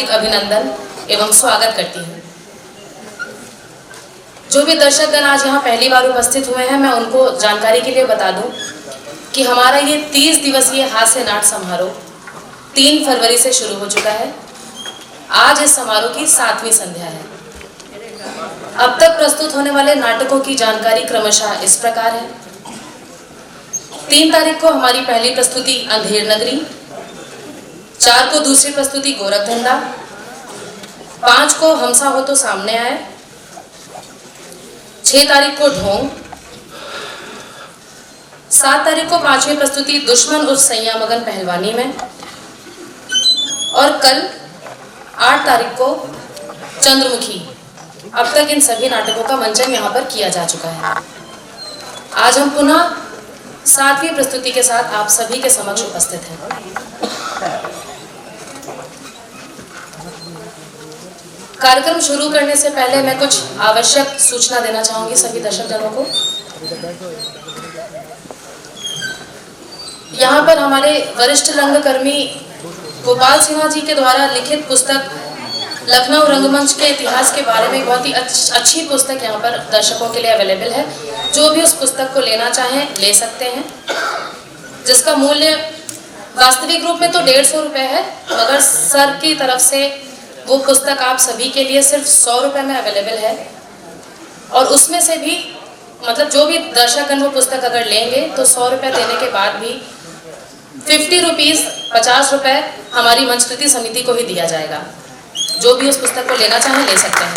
हार्दिक अभिनंदन एवं स्वागत करती हूँ। जो भी दर्शकगण आज यहाँ पहली बार उपस्थित हुए हैं, मैं उनको जानकारी के लिए बता दूं कि हमारा ये 30 दिवसीय हास्य नाट्य समारोह 3 फरवरी से शुरू हो चुका है। आज इस समारोह की 7वीं संध्या है। अब तक प्रस्तुत होने वाले नाटकों की जानकारी क्रमशः इस प्रकार है। 3 तारीख को हमारी पहली प्रस्तुति अंधेर नगरी, 4 को दूसरी प्रस्तुति गोरखधंधा, 5 को हमसा हो तो सामने आए, 6 तारीख को ढोंग, 7 तारीख को 5वीं प्रस्तुति दुश्मन उर्फ सैया मगन पहलवानी में, और कल 8 तारीख को चंद्रमुखी। अब तक इन सभी नाटकों का मंचन यहाँ पर किया जा चुका है। आज हम पुनः 7वीं प्रस्तुति के साथ आप सभी के समक्ष उपस्थित हैं। कार्यक्रम शुरू करने से पहले मैं कुछ आवश्यक सूचना देना चाहूंगी सभी दर्शकजनों को। यहाँ पर हमारे वरिष्ठ रंगकर्मी गोपाल सिन्हा जी के द्वारा लिखित पुस्तक लखनऊ रंगमंच के इतिहास के बारे में बहुत ही अच्छी पुस्तक यहाँ पर दर्शकों के लिए अवेलेबल है। जो भी उस पुस्तक को लेना चाहें ले सकते हैं, जिसका मूल्य वास्तविक रूप में तो 150 रुपये है, मगर सर की तरफ से वो पुस्तक आप सभी के लिए सिर्फ 100 रुपये में अवेलेबल है। और उसमें से भी मतलब जो भी दर्शकगण वो पुस्तक अगर लेंगे तो 100 रुपये देने के बाद भी 50 रुपीज़ 50 रुपये हमारी मंचकृति समिति को ही दिया जाएगा। जो भी उस पुस्तक को लेना चाहें ले सकते हैं।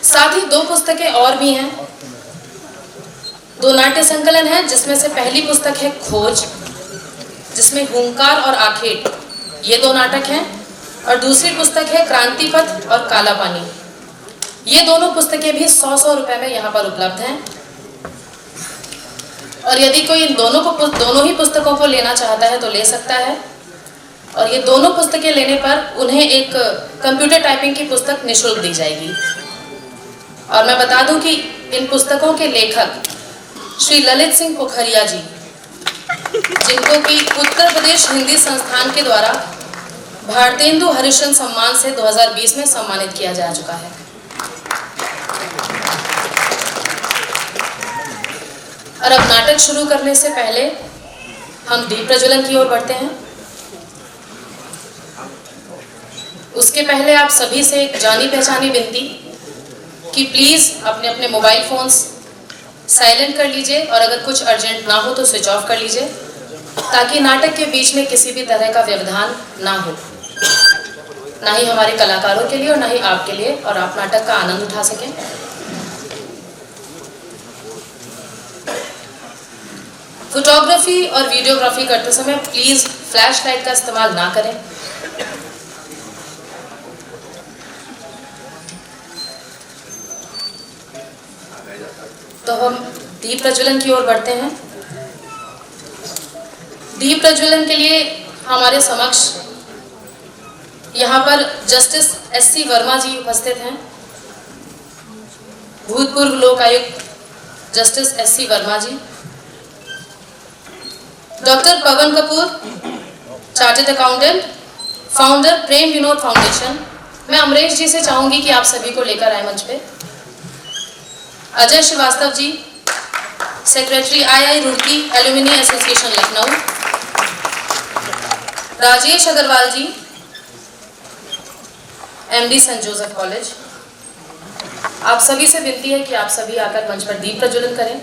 साथ ही 2 पुस्तकें और भी हैं। 2 नाट्य संकलन हैं, जिसमें से पहली पुस्तक है खोज, जिसमें हुंकार और आखेट ये 2 नाटक हैं, और दूसरी पुस्तक है क्रांतिपथ और काला पानी। ये दोनों पुस्तकें भी 100 रुपये में यहाँ पर उपलब्ध हैं। और यदि कोई इन दोनों ही पुस्तकों को लेना चाहता है तो ले सकता है। और ये दोनों पुस्तकें लेने पर उन्हें एक कंप्यूटर टाइपिंग की पुस्तक निःशुल्क दी जाएगी। और मैं बता दूं कि इन पुस्तकों के लेखक श्री ललित सिंह पोखरिया जी, जिनको कि उत्तर प्रदेश हिंदी संस्थान के द्वारा भारतेंदु हरिश्चंद्र सम्मान से 2020 में सम्मानित किया जा चुका है। और अब नाटक शुरू करने से पहले हम दीप प्रज्वलन की ओर बढ़ते हैं। उसके पहले आप सभी से एक जानी पहचानी विनती कि प्लीज़ अपने अपने मोबाइल फोन्स साइलेंट कर लीजिए, और अगर कुछ अर्जेंट ना हो तो स्विच ऑफ कर लीजिए, ताकि नाटक के बीच में किसी भी तरह का व्यवधान ना हो, ना ही हमारे कलाकारों के लिए और ना ही आपके लिए, और आप नाटक का आनंद उठा सकें। फोटोग्राफी और वीडियोग्राफी करते समय प्लीज़ फ्लैश लाइट का इस्तेमाल ना करें। तो हम दीप प्रज्वलन की ओर बढ़ते हैं। दीप प्रज्वलन के लिए हमारे समक्ष यहाँ पर जस्टिस SC वर्मा जी उपस्थित हैं। भूतपूर्व लोक आयुक्त जस्टिस SC वर्मा जी, डॉक्टर पवन कपूर, चार्टर्ड अकाउंटेंट, फाउंडर प्रेम विनोद फाउंडेशन। मैं अमरेश जी से चाहूंगी कि आप सभी को लेकर आए मंच पे। Ajay Shrivastava ji, secretary II Roorkee alumni association Lucknow. Rajesh Agarwal ji, MD saint Joseph college. आप सभी से विनती है कि आप सभी आकर मंच पर दीप प्रज्वलन करें।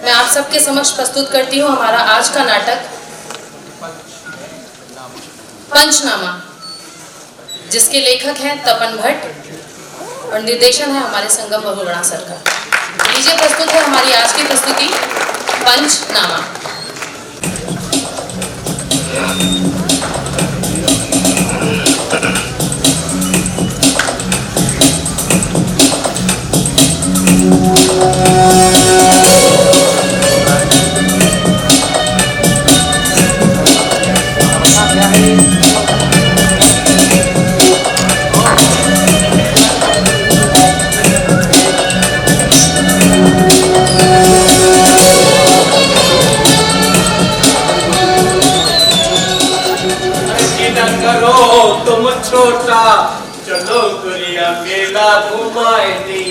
मैं आप सबके समक्ष प्रस्तुत करती हूँ हमारा आज का नाटक पंचनामा, जिसके लेखक हैं तपन भट्ट और निर्देशन है हमारे संगम बहुगुणा सर का। लीजिए प्रस्तुत है हमारी आज की प्रस्तुति पंचनामा। छोटा चलो गुड़िया मेला घुमाए दी,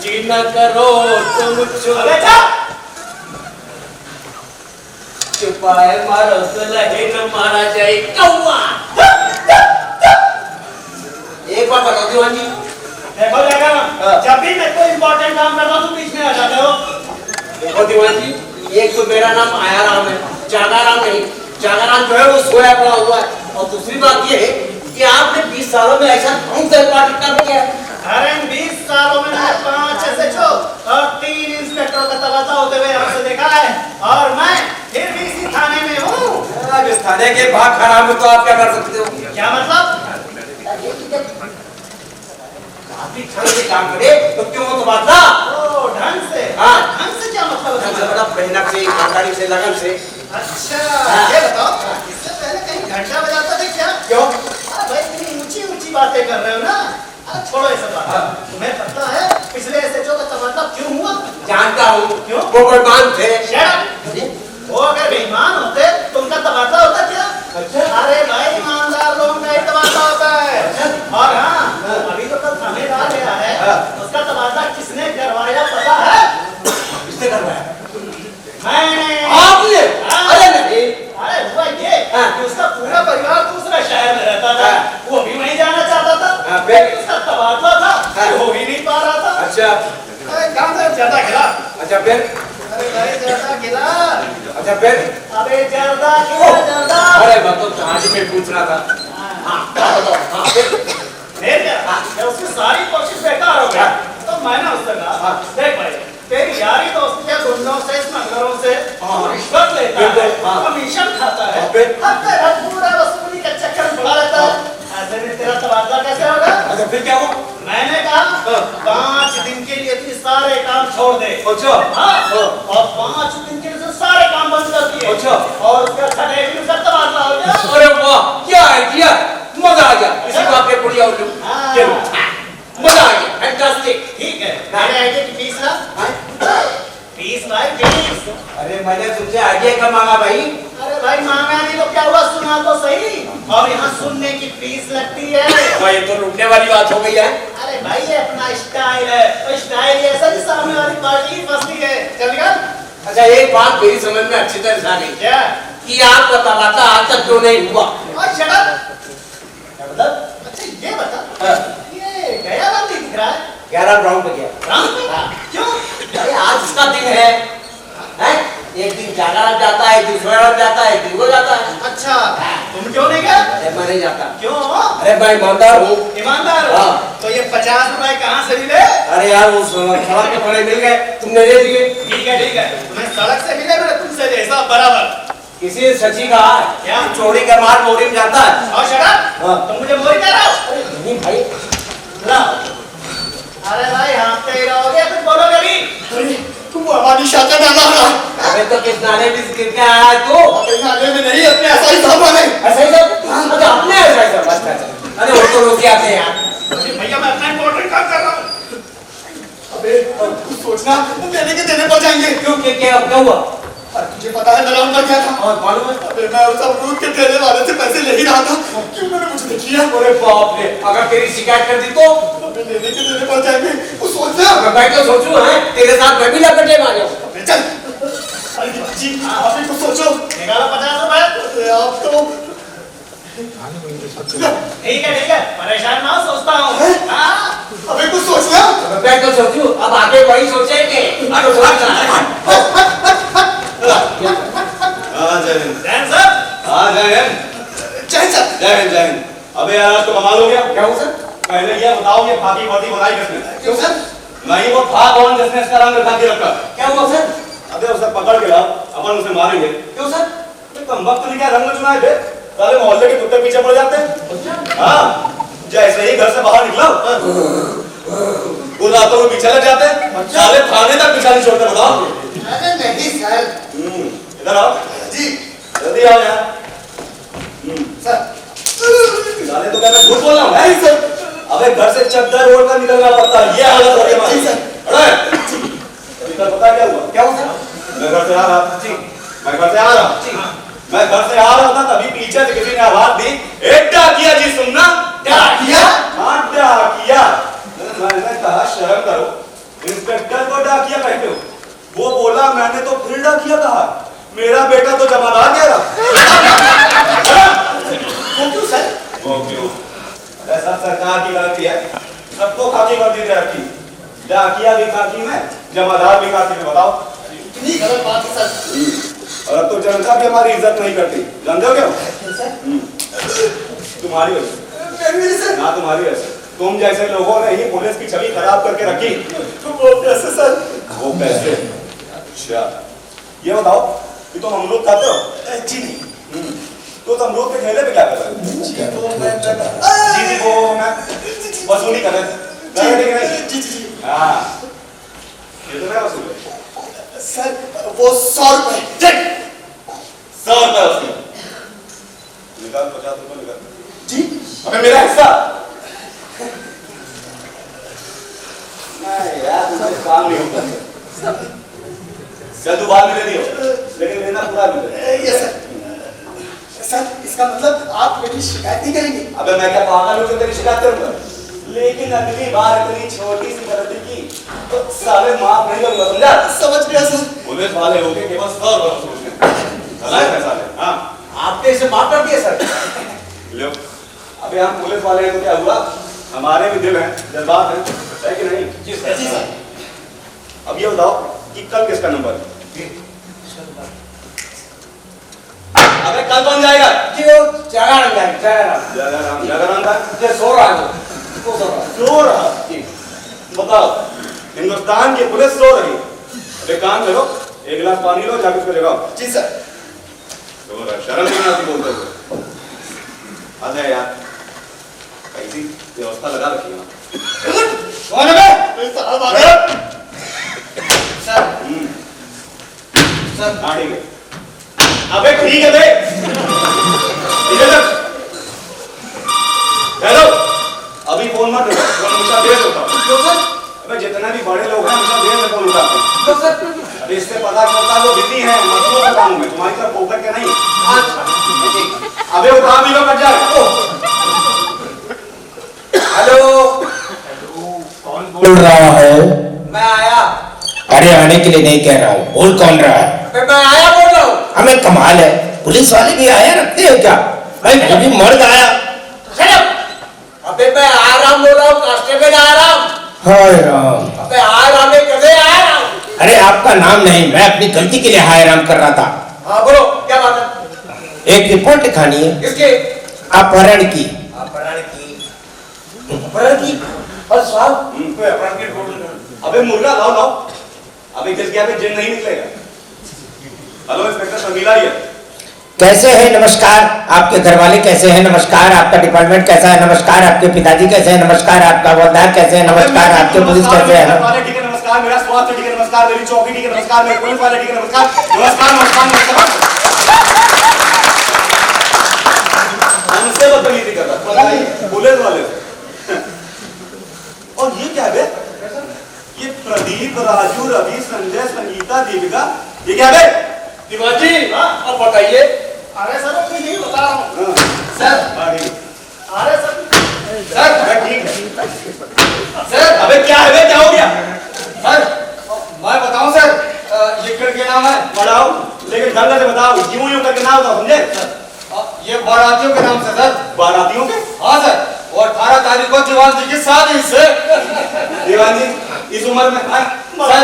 जीना करो तुम छोटा चुपाए मारो सलहे न मारा जाए कौवा। एक बार बताओ दीवान जी, देखो जगह जब भी मैं कोई इम्पोर्टेंट काम करता हूँ तो बीच में आ जाते हो। देखो दीवान जी, एक तो मेरा नाम आयाराम है, जागाराम नहीं। जागाराम जो है वो सोया पड़ा हुआ है, और दूसरी बात ये है कि आपने 20 सालों में ऐसा कौन सा पार्टी कर दिया? अरे 20 सालों में मैंने 5 SHO और 3 इंस्पेक्टरों का तबादला होते हुए यहाँ से देखा है, और मैं फिर भी इसी थाने में हूँ। इस थाने के भाग खराब में तो आप क्या कर सकते हो? क्या मतलब? काफी ढंग से काम करे तो क्यों हो तबादला? ओ ढंग से? हाँ। ढंग से क्या मतलब? ढंग से मतलब मेहनत से, ईमानदारी से, लगन से। अच्छा हाँ। ये बताओ, इससे पहले कहीं घंटा बजाता थे क्या? क्यों? भाई इतनी ऊंची ऊंची बातें कर रहे हो ना, अरे छोड़ो ये सब बात। तुम्हें पता है पिछले SHO का तबादला क्यों हुआ? जानता हूँ। क्यों? वो बेईमान थे। वो अगर बेईमान होते तो उनका तबादला होता क्या? अरे भाई ईमानदार लोगों का ही तबादला होता है। और हाँ, अभी तो कल थानेदार गया है, उसका तबादला किसने करवाया पता है? किसने करवाया? मैंने। आपने? अरे नहीं। अरे हुआ ये कि उसका पूरा परिवार दूसरे शहर में रहता था, वो भी वहीं जाना चाहता था, लेकिन उसका तबादला था, वो ही नहीं पा रहा था। अच्छा। काम से ज्यादा खिला। अच्छा फिर? अरे भाई ज्यादा खिला। अच्छा फिर? अबे ज्यादा खिला ज्यादा। अरे मतलब कहानी में पूछ रहा था। हाँ बताओ। हाँ फिर? जब उसकी सारी कोशिश बेकार हो गई तो मैंने उससे कहा, देख भाई तेरी यारी दोस्ती है गुंडों से, स्मगलरों से, रिश्वत लेता है, कमीशन खाता है, हफ्ते भर पूरा वसूली का चक्कर में पड़ा रहता है, ऐसे में तेरा तबादला कैसे होगा? अच्छा फिर क्या हुआ? मैंने कहा 5 दिन के लिए तू सारे काम छोड़ दे। अच्छा। हाँ, और 5 दिन के लिए सारे काम बंद कर दिए। अच्छा। और उसका छठे दिन उसका तबादला हो गया। अरे वाह, क्या आइडिया, मजा आ गया। इसी को आपने बुढ़िया उल्लू। चलो मजा आ गया, फैंटास्टिक। ठीक है, मेरे आइडिया की फीस ना? फीस भाई फीस। अरे मैंने तुमसे आइडिया कब मांगा भाई? अरे भाई मांगा नहीं तो क्या हुआ, सुना तो सही। और यहाँ सुनने की फीस लगती है। भाई तो लूटने वाली बात हो गई है। अरे भाई ये अपना स्टाइल है, और स्टाइल ऐसा कि सामने वाली पार्टी फंसती है। चल निकल। अच्छा एक बात मेरी समझ में अच्छी तरह से आ गई। क्या? कि आपका तबादला आज तक क्यों नहीं हुआ? और शट अप। अच्छा ये बता, ये गया वाला दिख रहा है? 11 राउंड पे गया। क्यों? अरे आज उसका दिन है, हैं? एक दिन जागरण जाता है, दूसरा राउंड जाता है, दिन को जाता है। अच्छा तुम क्यों नहीं गए? अरे मैं नहीं जाता। क्यों? अरे मैं ईमानदार हूँ। ईमानदार हो? हाँ। तो ये 50 रुपए कहाँ से मिले? अरे यार वो सड़क के पड़े मिल गए, तुमने दे दिए। ठीक है, तुम्हें सड़क से मिले, मैंने तुमसे जैसा बराबर। किसी सची का क्या? चोरी का माल मोरी में जाता है। और शराब? हाँ। तुम मुझे मोरी कह रहे हो? नहीं भाई। अरे भाई हाँफते ही रहोगे, कुछ बोलोगे नहीं? तुम हमारी शादी में ना रहा। अबे तो किस नाले में गिर के आया है तू? अपने नाले में नहीं, अपने ऐसा ही सामान है। ऐसा ही सब? अच्छा अपने ऐसा ही सब? अच्छा। अरे वो तो रोज आते हैं यार। भैया मैं अपना इम्पोर्टेंट काम कर रहा हूँ। अबे कुछ सोचना, देने के देने पड़ जाएंगे। क्यों क्या हुआ? तुझे पता है मेरा उनका क्या था? और मालूम है? अबे मैं उस अमरूद के ठेले वाले से पैसे ले ही रहा था, क्यों मैंने मुझे नहीं किया? अरे बाप रे, अगर तेरी शिकायत कर दी तो? अबे देने के देने पड़ जाएंगे, कुछ सोचना। मैं बैठ के सोचूं हैं, तेरे साथ मैं भी लपेटे मारूं। अबे चल। अरे जी, आप भी कुछ सोचो। निकालो 50 रुपए। आप तो ठीक है, परेशान ना हो, सोचता हूँ। अबे कुछ सोचना। मैं बैठ के सोचूं, अब आगे वही सोचेंगे। हाँ जय हिंद। जैन सर। हाँ जय हिंद। जय सर। जय हिंद जय हिंद। अबे यार आज तो कमाल हो गया। क्या हुआ सर? पहले ये बताओ ये खाकी वर्दी बनाई किसने? क्यों सर? नहीं वो था कौन जिसने इसका रंग दिखा के रखा? क्या हुआ सर? अबे उसे पकड़ के लाओ, अपन उसे मारेंगे। क्यों सर? कम वक्त ने क्या रंग चुनाए थे? सारे मोहल्ले के कुत्ते पीछे पड़ जाते हैं। हाँ जैसे ही घर से बाहर निकला वो रातों में पीछे लग जाते हैं। साले थाने तक पीछा नहीं छोड़ते। बताओ। अरे नहीं सर। इधर आओ जी जल्दी आओ यार। सर। साले तो क्या मैं झूठ बोल रहा हूँ? नहीं सर। अबे घर से चद्दर ओढ़ कर निकलना पड़ता है। ये हालत हो रही है हमारी। जी सर। अरे अभी तक पता क्या हुआ? क्या हुआ सर? मैं घर से आ रहा था। जी। मैं घर से आ रहा। जी। मैं घर से आ रहा था तभी पीछे से किसी ने आवाज दी, एक डाकिया जी सुनना। डाकिया? हाँ डाकिया। मैंने कहा शर्म करो, इंस्पेक्टर को डाकिया कहते हो? वो बोला मैंने तो फिर डाकिया कहा, मेरा बेटा तो जमादार कह रहा। वो क्यों सर? वो क्यों? ऐसा सरकार की गलती है, सबको खाकी वर्दी दे रखी। डाकिया भी खाकी में, जमादार भी खाकी में। बताओ कितनी गलत बात है सर। और अब तो जनता भी हमारी इज्जत नहीं करती। जानते हो क्यों? तुम्हारी वजह से। ना तुम्हारी वजह से। तुम जैसे लोगों ने ही पुलिस की छवि खराब करके रखी। वो कैसे सर? वो कैसे? अच्छा ये बताओ कि तुम अमरूद खाते हो? जी नहीं। तो तुम अमरूद के ठेले पे क्या कर रहे हो? जी तो मैं जी वो मैं वसूली कर रहे। जी। हाँ ये तो मैं वसूल है। सर वो 100 रुपए। 100 रुपए वसूल। निकाल 50 रुपए निकाल। जी। अबे मेरा हिस्सा। नहीं यार मुझे काम नहीं होता। चल तू बाद में ले लियो, लेकिन लेना पूरा मिले। Yes sir. सर इसका मतलब आप मेरी शिकायत नहीं करेंगे? अबे मैं क्या पागल हूँ जो तेरी शिकायत करूंगा? लेकिन अगली बार इतनी छोटी सी गलती की तो साले माफ नहीं करूंगा, समझा? समझ गया सर। पुलिस वाले होके केवल 100 रुपए वसूलते हैं। साले हाँ आपने इसे माफ कर दिया सर? लो अबे हम पुलिस वाले हैं तो क्या हुआ? हमारे भी दिल हैं, जज्बात हैं, है कि नहीं? जी सर। अब ये बताओ कि कल किसका नंबर है? अबे कल कौन जाएगा? जी वो जागरण जाएगा। जागरण का ये सो रहा है वो सो रहा है। सो रहा। बताओ हिंदुस्तान की पुलिस सो रही। अब एक काम करो, एक गिलास पानी लो, जाके उसको जगाओ। जी सर। सो रहा, शर्म नहीं आती बोलते हुए? अरे यार कैसी व्यवस्था लगा रखी है। कौन है बे? साहब आ गए। सर। सर हाँ ठीक है। अबे ठीक है बे। इधर तक। हेलो अभी फोन मत उठाओ, फोन हमेशा देर होता है। क्यों सर? अबे जितने भी बड़े लोग हैं हमेशा देर में फोन उठाते हैं। क्यों सर? अरे इससे पता चलता है वो बिजी हैं, मजदूरों का काम है, तुम्हारी तरफ पोकर के नहीं। अबे उठा भी लो, कट जाए। हेलो। कौन बोल रहा है? मैं आया। अरे आने के लिए नहीं कह रहा हूँ, बोल कौन रहा है? मैं आया बोल रहा हूँ। हमें कमाल है, पुलिस वाले भी आया रखते हो क्या? भाई मैं भी मर्द आया। अबे मैं आराम बोल रहा हूँ, कांस्टेबल आराम। हाय राम। अबे आराम है कैसे आराम? अरे आपका नाम नहीं, मैं अपनी गलती के लिए हाय राम कर रहा था। हाँ बोलो क्या बात है? एक रिपोर्ट लिखानी है। किसके? अपहरण की। अपहरण की? अपहरण की? और साहब कोई अपराध की रिपोर्ट। अबे मुर्गा लाओ लाओ। अबे किस गया पे जिन नहीं निकलेगा। हेलो इंस्पेक्टर शर्मिला ही है। कैसे है? नमस्कार। आपके घर वाले कैसे हैं? नमस्कार। आपका डिपार्टमेंट कैसा है? नमस्कार। आपके पिताजी कैसे हैं? नमस्कार। आपका हवलदार कैसे है? नमस्कार। आपके पुलिस कैसे है? वाले ठीक है नमस्कार, मेरा स्वास्थ्य ठीक है नमस्कार, मेरी चौकी ठीक है नमस्कार, मेरे पुलिस वाले ठीक है नमस्कार, नमस्कार नमस्कार नमस्कार। हमसे बदतमीजी कर रहा है पुलिस वाले। और ये क्या है? ये प्रदीप, राजू, रवि, संजय, संगीता, दीपिका, ये क्या है? दिवाजी अब बताइए। अरे सर मैं नहीं बता रहा हूँ। सर अरे सर सर ठीक है। सर अबे क्या है बे? क्या हो गया? सर मैं बताऊं सर, ये किसके नाम है? बढ़ाओ, लेकिन ढंग से बताओ, यूं यूं करके ना बताओ, समझे? ये बारातियों के नाम से सर। बारातियों के? हाँ सर, और 18 तारीख को दीवान जी की शादी से। दीवान जी इस उम्र में सर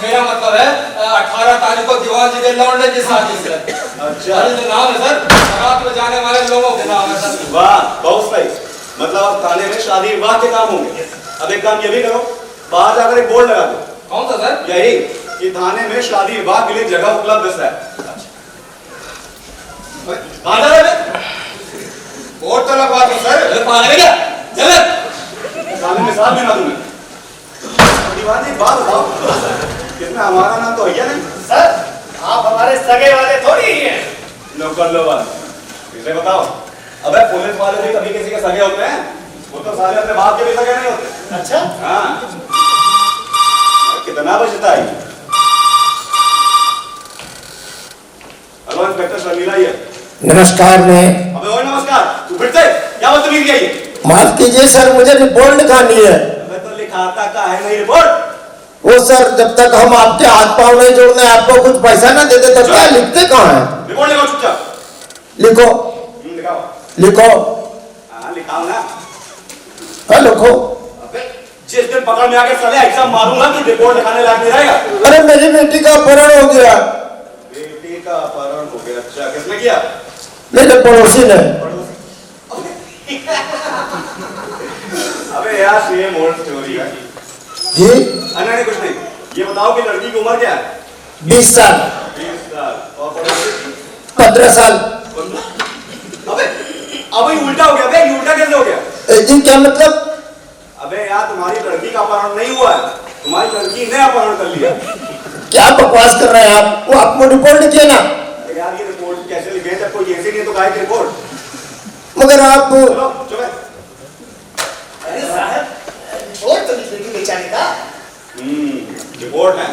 मेरा मतलब है 18 तारीख को दीवान जी के लौंडे की शादी से। अच्छा अरे जो नाम है सर, बारात में जाने वाले लोगों के नाम है सर। वाह बहुत सही। मतलब अब थाने में शादी विवाह के काम होंगे। अब एक काम ये भी करो, बाहर जाकर एक बोर्ड लगा दो। कौन सा सर? यही कि थाने में शादी विवाह के लिए जगह उपलब्ध है। कहाँ जा रहे थे? बोर्ड तो लगवा दो सर। अरे पागल है क्या? चल थाने में साथ देना तुम्हें। दीवान जी बात बताओ, कितना हमारा नाम तो है नहीं? सर आप हमारे सगे वाले थोड़ी ही हैं। नौकर लो बात इसे बताओ। अबे पुलिस वाले भी कभी किसी के सगे होते हैं, वो तो साले अपने बाप के भी सगे नहीं होते। अच्छा हाँ कितना बचता है? हेलो इंस्पेक्टर शर्मिला ही है। नमस्कार। मैं अबे ओए नमस्कार, तू फिर से क्या बदतमीजी है ये? माफ कीजिए सर, मुझे रिपोर्ट लिखानी है। अबे तो लिखाता का है नहीं रिपोर्ट? वो सर, जब तक हम आपके हाथ पाँव नहीं जोड़ने आपको कुछ पैसा ना देते तब क्या लिखते कहाँ है? रिपोर्ट लिखाओ चुपचाप। लिखो लिखाओ। लिखो। हाँ लिखाओ ना। हाँ लिखो। अबे जिस दिन पकड़ में आके साले ऐसा मारूंगा कि रिपोर्ट लिखाने लायक नहीं रहेगा। अरे मेरी बेटी का अपहरण हो गया। बेटी का अपहरण हो गया? अच्छा किसने किया? मेरे पड़ोसी ने। अबे यार सेम ओल्ड स्टोरी है। जी नहीं कुछ नहीं। ये बताओ कि लड़की की उम्र क्या है? 20 साल। 20 साल। और पड़ोसी की? 15 साल। अबे अबे उल्टा हो गया। अबे ये उल्टा कैसे हो गया? जी क्या मतलब? अबे यार तुम्हारी लड़की का अपहरण नहीं हुआ है, तुम्हारी लड़की ने अपहरण कर लिया। क्या बकवास कर रहे हैं आप? वो आपको रिपोर्ट लिखिए ना। यार ये रिपोर्ट कैसे लिखे? जब कोई ऐसे नहीं तो काहे की रिपोर्ट? मगर आप चलो चुप है। अरे साहब रिपोर्ट तो लिखने की बेचारे का। रिपोर्ट है।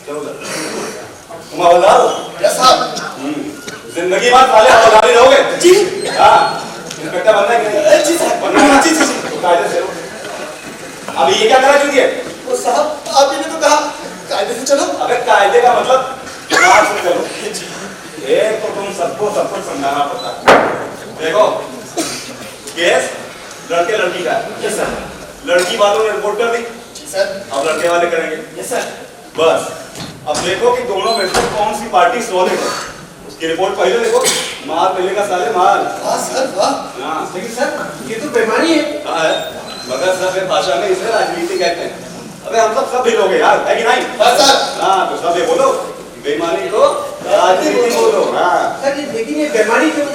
चलो तुम हवलदार हो? यस साहब। जिंदगी भर साले हवलदार ही रहोगे? जी हाँ इंस्पेक्टर बनना है कि नहीं? जी साहब। बनना है? जी कायदे से रहो। अभी ये क्या करा चुकी है? वो साहब आप ने तो कहा कायदे से चलो। अबे कायदे का मतलब दिमाग से चलो। एक तो तुम सबको सब कुछ समझाना पड़ता है। देखो केस लड़के लड़की का है। Yes sir. लड़की वालों ने रिपोर्ट कर दी, जी सर। अब लड़के वाले करेंगे। Yes sir. बस अब देखो कि दोनों में से कौन सी पार्टी सॉलिड है, उसकी रिपोर्ट पहले देखो। मार मिलेगा साले मार। वाह सर वाह। हाँ लेकिन सर ये तो बेईमानी है। हाँ है, मगर सब भाषा में इसे राजनीति कहते हैं। अबे हम सब भी लोग हैं यार, है कि नहीं? हाँ सर। हाँ तो सब ये बोलो बेईमानी को राजनीति बोलो। हाँ सर लेकिन ये बेईमानी क्यों?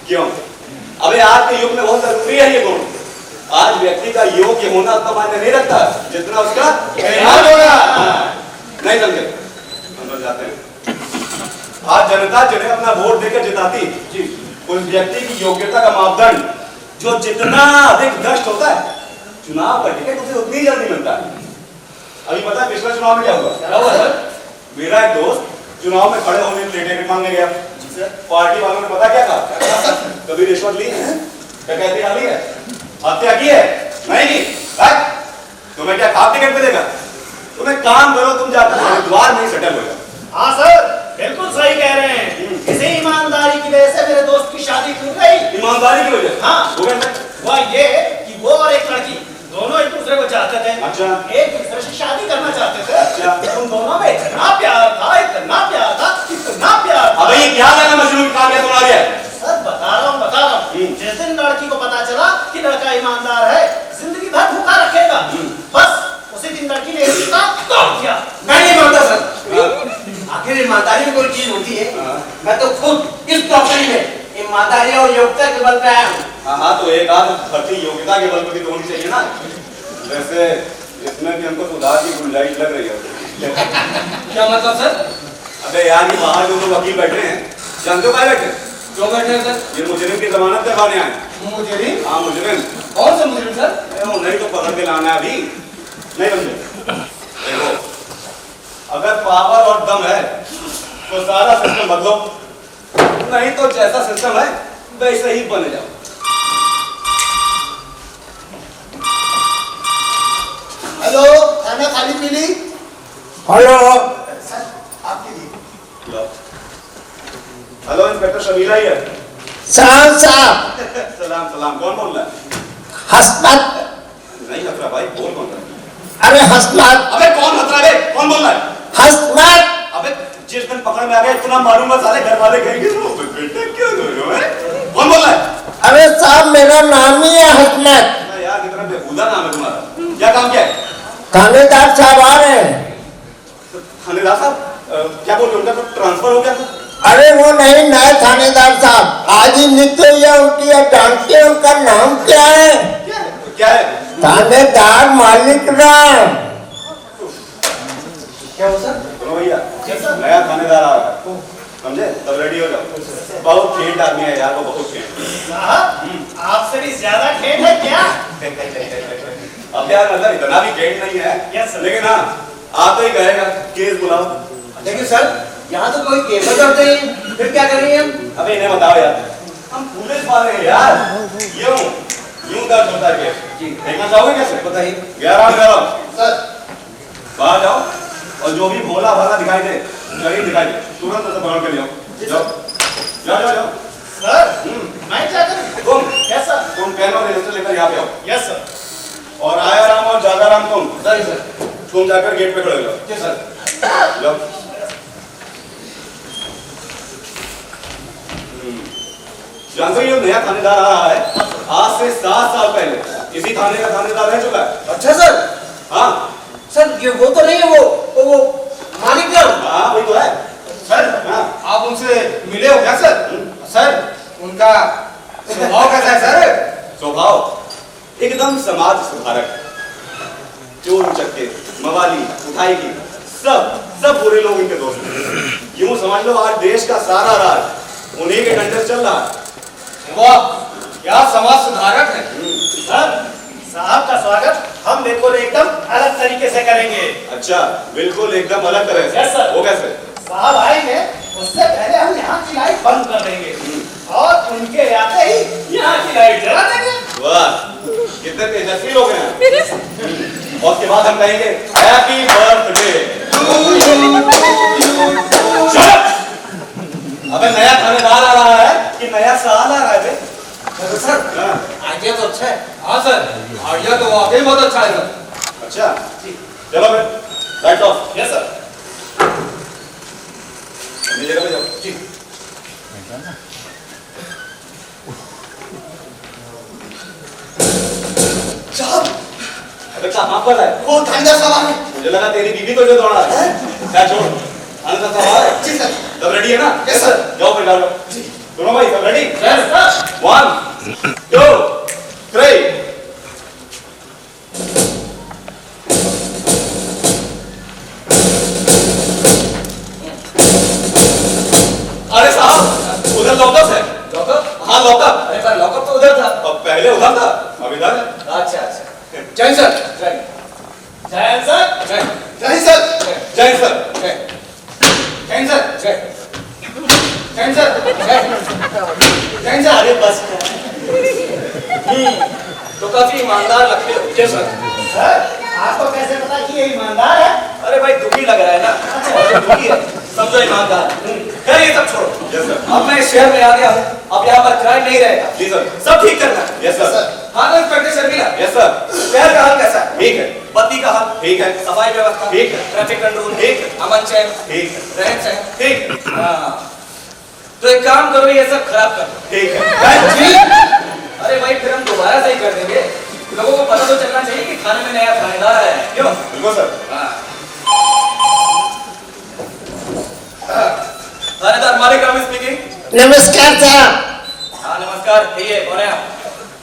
क्यों? अबे आज के युग में बहुत जरूरी है ये गुण। आज व्यक्ति का योग्य होना उतना मायने नहीं रखता जितना उसका ईमान होना। नहीं समझे? अंदर जाते हैं। आज जनता जिन्हें अपना वोट देकर जिताती जी, उस व्यक्ति की योग्यता का मापदंड जो जितना अधिक भ्रष्ट होता है, चुनाव का टिकट उसे उतनी ही जल्दी मिलता है। अभी पता है पिछले चुनाव में क्या हुआ? क्या हुआ सर? मेरा एक दोस्त चुनाव में खड़े होने के लिए टिकट मांगने गया। पार्टी वालों ने पता क्या कहा? कभी रिश्वत ली है? डकैती डाली है? हत्या की है? नहीं की। तुम्हें क्या खाप टिकट मिलेगा? तुम एक काम करो, तुम जाकर हरिद्वार में ही सेटल हो जाओ। हाँ सर बिल्कुल सही कह रहे हैं। इसी ईमानदारी की वजह से मेरे दोस्त की शादी टूट गई। ईमानदारी की वजह? हाँ। वो कहते हुआ ये कि वो और एक लड़की दोनों एक दूसरे को चाहते थे। अच्छा। एक दूसरे से शादी करना चाहते थे। अच्छा। उन दोनों में इतना प्यार था, इतना प्यार था, इतना प्यार था। अबे ये क्या लगा मजनू की काम सुना दिया? सर बता रहा हूँ। जिस दिन लड़की को पता चला कि लड़का ईमानदार है, जिंदगी भर भूखा रखेगा, बस उसी दिन लड़की ने रिश्ता तोड़ दिया। मैं नहीं मानता सर। आखिर ईमानदारी में कोई चीज होती है? मैं तो खुद इस प्रॉपर्टी में ईमानदारी और योग्यता के बल पे आया हूँ। हाँ तो एक आध भर्ती योग्यता के बल पर भी तो होनी चाहिए ना। वैसे इसमें भी हमको सुधार की गुंजाइश लग रही है। क्या मतलब सर? अबे यार ये बाहर जो लोग वकील बैठे हैं, जानते हो क्या बैठे हैं? क्यों बैठे हैं सर? ये मुजरिम की जमानत करवाने आए। मुजरिम? हाँ मुजरिम। कौन सा मुजरिम सर? नहीं तो पकड़ के लाना है अभी। नहीं समझे? देखो अगर पावर और दम है तो सारा सिस्टम बदलो, नहीं तो जैसा सिस्टम है वैसे ही बने जाओ। हेलो खाना खाली पीली? हेलो सर आपके लिए। हेलो इंस्पेक्टर शमीला ही है। सलाम साहब। सलाम सलाम। कौन बोल रहा है? हसमत। नहीं रहा भाई? बोल कौन रहा है? अरे हंसनाथ। अबे कौन हंस रहा है? कौन बोल रहा है? हंसनाथ। अबे जिस दिन पकड़ में आ गया इतना मारूंगा साले घर वाले कहेंगे बेटा क्यों रो रहे हो? कौन बोल रहा है? अरे साहब मेरा नाम ही है हंसनाथ। यार कितना बेहुदा नाम है तुम्हारा। क्या काम क्या है? थानेदार साहब आ रहे हैं। थानेदार साहब क्या बोल रहे हो? उनका तो ट्रांसफर हो गया था। अरे वो नहीं, नए थानेदार साहब आज ही निकल गया उनकी। आप जानते हैं उनका नाम क्या है? क्या है? थानेदार मालिक राम। क्या हो सर? सुनो भैया, नया थानेदार आ रहा है, समझे? तब रेडी हो जाओ। बहुत ठेठ आदमी है यार, वो बहुत ठेठ। साहब आपसे भी ज्यादा ठेठ है क्या? अब यार मतलब इतना भी ठेठ नहीं है। Yes, sir. लेकिन हाँ आप तो ही कहेगा केस बुलाओ। लेकिन सर यहाँ तो कोई केस करते हैं, फिर क्या करेंगे हम? अबे इन्हें बताओ यार, हम पुलिस वाले हैं यार। यूं दर्ज होता है केस। देखना चाहोगे कैसे? बताइए। 11 सर बाहर जाओ और जो भी भोला भाला दिखाई दे, शरीर दिखाई दे, तुरंत उसे पकड़ के ले आओ। जाओ जाओ जाओ जाओ। सर मैं क्या करूं? तुम यस सर। तुम पेन और रजिस्टर लेकर यहाँ पे आओ। Yes sir. और आया राम और जागा राम सर तुम जाकर गेट पे खड़े हो जाओ। जी सर। जाओ। जानते हो ये नया थानेदार आ रहा है, आज से 7 साल पहले इसी थाने का थानेदार रह चुका है। अच्छा सर। हाँ सर ये वो तो नहीं है, वो मालिक राम। हाँ वही तो है। सर हाँ आप उनसे मिले हो क्या सर? सर उनका स्वभाव कैसा है सर? स्वभाव एकदम समाज सुधारक, चोर चक्के मवाली उठाई की सब बुरे लोग इनके दोस्त हैं। यूं समझ लो आज देश का सारा राज उन्हीं के डंडे से चल रहा है। वाह क्या समाज सुधारक है। सर साहब का स्वागत हम बिल्कुल एकदम अलग तरीके से करेंगे। अच्छा बिल्कुल एकदम अलग तरह से। Yes, sir. वो कैसे? साहब आएंगे उससे पहले हम यहाँ की लाइट बंद कर देंगे और उनके आते ही यहाँ की लाइट जला देंगे। वाह कितने तेजस्वी लोग हैं। और उसके बाद हम कहेंगे हैप्पी बर्थडे। अबे नया थानेदार आ रहा है कि नया साल आ रहा है बे? सर हाँ। आइडिया तो अच्छा है। हाँ सर आइडिया तो वाकई बहुत अच्छा है सर। अच्छा चलो फिर लाइट ऑफ। Yes sir. अपनी जगह पे जाओ। जी साहब अबे कहाँ पर है? वो थानेदार साहब आ रहे हैं। मुझे लगा तेरी बीवी को जो दौड़ा है। क्या छोड़ थानेदार साहब आ रहे हैं? जी सर। सब रेडी है ना? Yes, sir. जाओ फिर जाओ। सुनो भाई सब रेडी? Yes sir. 1 2 3 अरे साहब उधर लॉकअप है। लॉकअप? हाँ लॉकअप। अरे सर लॉकअप तो उधर था। अब पहले उधर था अब इधर है। अच्छा अच्छा। जय सर। जय जय सर। जय जय सर। जय सर। जय जैन सर जय जैन सर जय सर। अरे बस तो काफी ईमानदार लगते हो। जय सर। सर आपको कैसे पता कि ये ईमानदार है? अरे भाई दुखी लग रहा है ना। और जो दुखी है समझो ईमानदार। खैर ये सब छोड़ो। Yes sir. अब मैं इस शहर में आ गया हूँ, अब यहाँ पर क्राइम नहीं रहेगा। जी सर। सब ठीक करना है। Yes sir. हाँ ना इंस्पेक्टर शर्मिला, यस सर। शहर का हाल कैसा है? ठीक है। बत्ती का हाल ठीक है। सफाई व्यवस्था ठीक है। ट्रैफिक कंट्रोल ठीक है। अमन चैन ठीक है। रहन सहन ठीक है। हाँ। तो एक काम करो ये सब खराब कर दो। ठीक है। जी अरे भाई फिर हम दोबारा सही कर देंगे। लोगों को पता तो चलना चाहिए कि थाने में नया थानेदार आया है। क्यों? बिल्कुल सर। हाँ। थानेदार मालिक राम स्पीकिंग। नमस्कार साहब। हाँ नमस्कार, कहिए कौन है आप?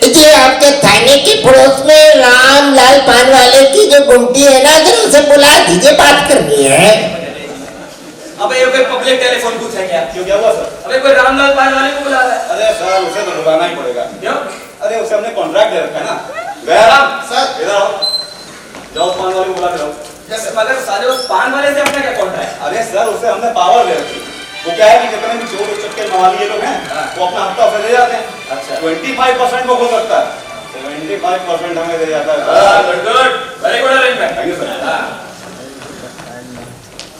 जी आपके थाने के पड़ोस में रामलाल पान वाले की जो गुमटी है ना, जरा उसे बुला दीजिए, बात करनी है। अबे ये कोई पब्लिक टेलीफोन बूथ है क्या? क्यों क्या हुआ सर? अबे कोई रामलाल पान वाले को बुला रहा है। अरे सर उसे तो बुलाना ही पड़ेगा। क्यों? अरे उसे हमने कॉन्ट्रैक्ट दे रखा है ना। गयाराम सर इधर आओ, जाओ उस पान वाले को बुला के लाओ। मगर साले उस पान वाले से अपना क्या कॉन्ट्रैक्ट? अरे सर उसे हमने पावर दे रखी। वो क्या है कि जितने भी चोर चक्के मवाली ये लोग हैं वो अपना हफ्ता उसे दे जाते हैं। अच्छा 25% वो हो सकता है, 75% हमें दे जाता है। Good good, very good arrangement. Thank you sir. हाँ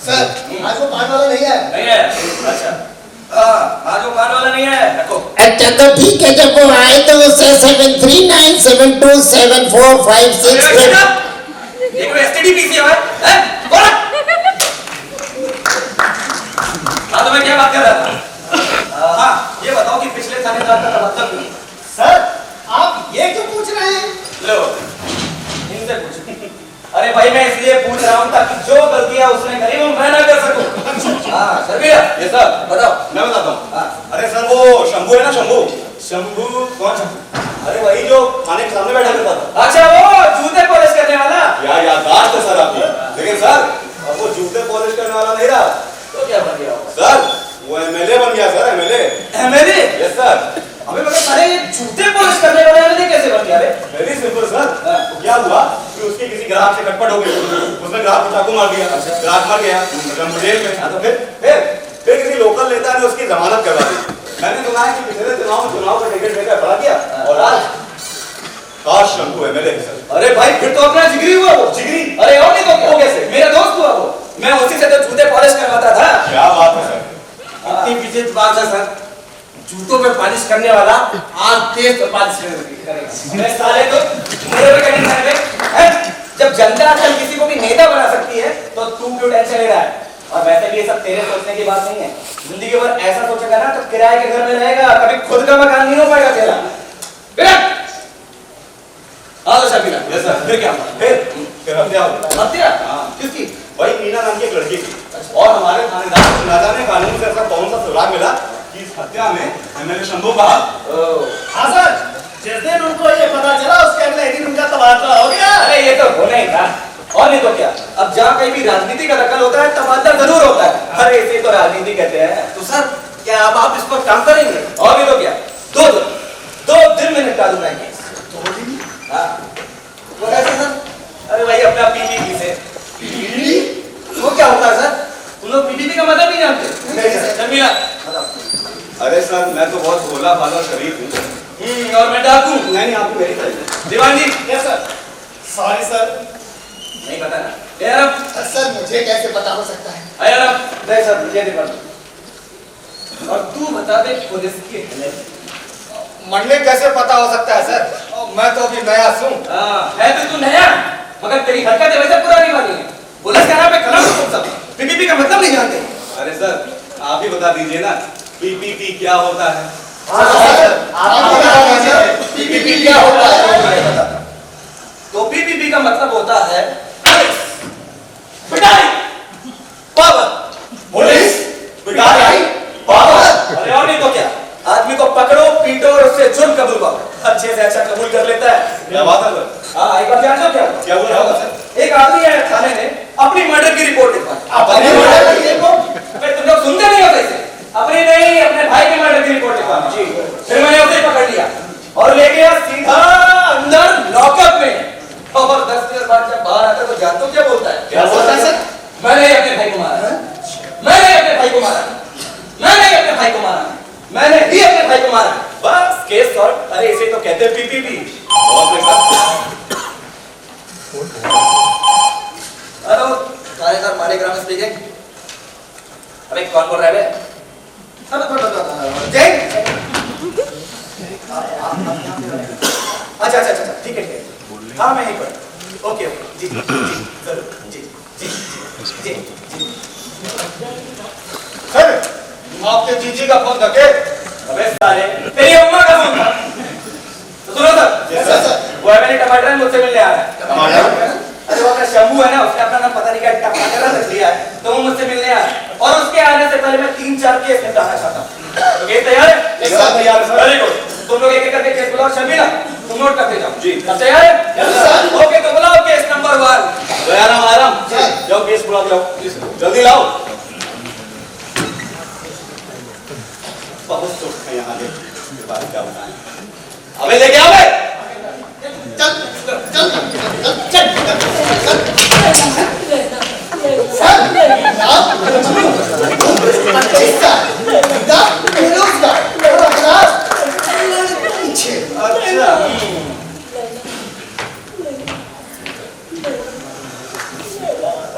सर आज वो पान वाला नहीं है। नहीं है? अच्छा हाँ जो खाने वाला नहीं है रखो। अच्छा तो ठीक है, जब वो आए तो उसे 7397274567। ये कोई एसटीडी पीसी है हैं? बोला। हाँ तो मैं क्या बात कर रहा था? हाँ ये बताओ कि पिछले थानेदार का तबादला क्यों? सर आप ये क्यों पूछ रहे हैं? लो इनसे पूछ। अरे भाई मैं इसलिए पूछ रहा हूँ ताकि जो गलतियां उसने करी वो मैं ना कर सकूं। हाँ सर भैया ये सर बताओ। मैं बताता हूँ। अरे सर वो शंभू है ना, शंभू। शंभू कौन शंभू? अरे वही जो थाने के सामने बैठा करता था। अच्छा वो जूते पॉलिश करने वाला। यार याददाश्त है सर आपकी। लेकिन सर अब वो जूते पॉलिश करने वाला नहीं रहा तो क्या बन गया सर? वो एमएलए बन गया sir. MLA MLA yes sir. अबे मगर सारे ये जूते पॉलिश करने वाले एमएलए कैसे बन गया? Very simple sir. क्या हुआ कि उसके किसी ग्राहक से खटपट हो गई, उसने ग्राहक को चाकू मार दिया, ग्राहक मर गया जेल में। तो फिर किसी लोकल नेता ने उसकी जमानत करवा दी। मैंने सुना है कि पिछले चुनाव का टिकट लेकर खड़ा किया और आज शंभू एमएलए सर। अरे भाई फिर तो अपना जिगरी हुआ वो। जिगरी? अरे और नहीं तो वो कैसे? मेरा दोस्त हुआ वो। मैं उसी से तो जूते पॉलिश करवाता था। क्या बात है सर? इतनी विचित्र बात है सर। जूतों में पॉलिश करने वाला आज तेज पर पॉलिश करेगा। मैं साले तो मेरे पे कहीं नहीं हैं? जब जनता आजकल किसी को भी नेता बना सकती है तो तू क्यों टेंशन ले रहा है? और वैसे भी ये सब तेरे सोचने की बात नहीं है। जिंदगी भर ऐसा सोचेगा ना तो किराए के घर में रहेगा, कभी खुद का मकान नहीं हो पाएगा तेरा। हाँ तो शाबिला यस सर। फिर क्या? फिर हत्या हो। हत्या? हाँ किसकी? भाई मीना नाम की एक लड़की की। और हमारे थानेदार को ना जाने कानून से ऐसा कौन सा सुराग मिला कि इस हत्या में एमएलए शंभू का हाथ। हाँ सर जिस दिन उनको ये पता चला उसके अगले दिन उनका तबादला हो गया। अरे ये तो होना ही था और नहीं तो क्या। अब जहाँ कहीं भी राजनीति का दखल होता है तबादला जरूर होता है। अरे इसे तो राजनीति कहते हैं। तो सर क्या अब आप इस पर काम करेंगे? और नहीं तो क्या। 2 दिन में निपटा दूंगा ये केस। 2 दिन? हाँ वो कैसे सर? अरे भाई अपना पीपीपी से। पीपीपी? वो क्या होता है सर? तुम लोग पीपीपी का मतलब नहीं जानते? शर्मिला अरे सर मैं तो बहुत भोला भाला शरीफ हूँ और मैं डाकू। नहीं आपको मेरी तरह Diwan ji. Yes sir. Sorry sir. नहीं पता ना यार। सर मुझे कैसे पता हो सकता है? यार नहीं सर मुझे नहीं पता। और तू बता दे पुलिस की मंडली कैसे पता हो सकता है सर? मैं तो अभी नया हूँ। है तो तू नया मगर तेरी हरकतें वैसे पुरानी वाली है। पुलिस के नाम पे कलम तुम सब पीपीपी का मतलब नहीं जानते। अरे सर आप ही बता दीजिए ना पीपीपी क्या होता है? हाँ सर आप बता दीजिए पीपीपी क्या होता है? तो पीपीपी का मतलब होता है पिटाई पावर। पुलिस पिटाई पावर। अरे और नहीं तो क्या। आदमी को पकड़ो पीटो और उससे जुर्म कबूल करो। अच्छे से अच्छा कबूल कर लेता है। क्या बात है सर? हाँ एक बार जान लो क्या हुआ सर? एक आदमी है थाने में अपनी मर्डर की रिपोर्ट लिखवा। अपनी मर्डर की रिपोर्ट? तुम लोग सुनते नहीं हो कैसे? अपनी नहीं अपने भाई के मर्डर की रिपोर्ट लिखवा। जी फिर मैंने उसे पकड़ लिया और ले गया सीधा अंदर लॉकअप में। और 10 दिन बाद जब बाहर आता तो जानते हो क्या बोलता है? क्या बोलता है सर? मैंने अपने भाई को मारा। मैंने अपने भाई को मारा। मैंने अपने भाई को मारा। मैंने ही अपने भाई को मारा। बस केस सॉल्व। अरे इसे तो कहते हैं पीपीपी। हेलो थानेदार मालेग्राम स्पीकिंग। अबे कौन बोल रहा है बे? जय। अच्छा ठीक है हाँ मैं यहीं पर। ओके जी जरूर जी जी जी जी। सर आपके जीजी का फोन धके। अबे साले तेरी अम्मा का फोन था। तो सुनो सर वो एमएलए टमाटर मुझसे मिलने आ रहा है। अरे वो अपना शंभू है ना उसने अपना नाम पता नहीं क्या टमाटर रख लिया है तो वो मुझसे मिलने आ रहा है और उसके आने से पहले मैं 3-4 केस निपटाना चाहता हूँ। तो केस तैयार है? तैयार है। Very good. तुम लोग एक एक करके केस बुलाओ। शर्मिला तुम नोट करते जाओ। जी तैयार है? ओके तो बुलाओ केस नंबर 1। आराम जाओ केस बुला जाओ जल्दी लाओ। बहुत सोच है यहाँ के बारे क्या बताएं। अबे लेके आओ बे। चल सर आप 25 साल बेरोजगार पीछे। अच्छा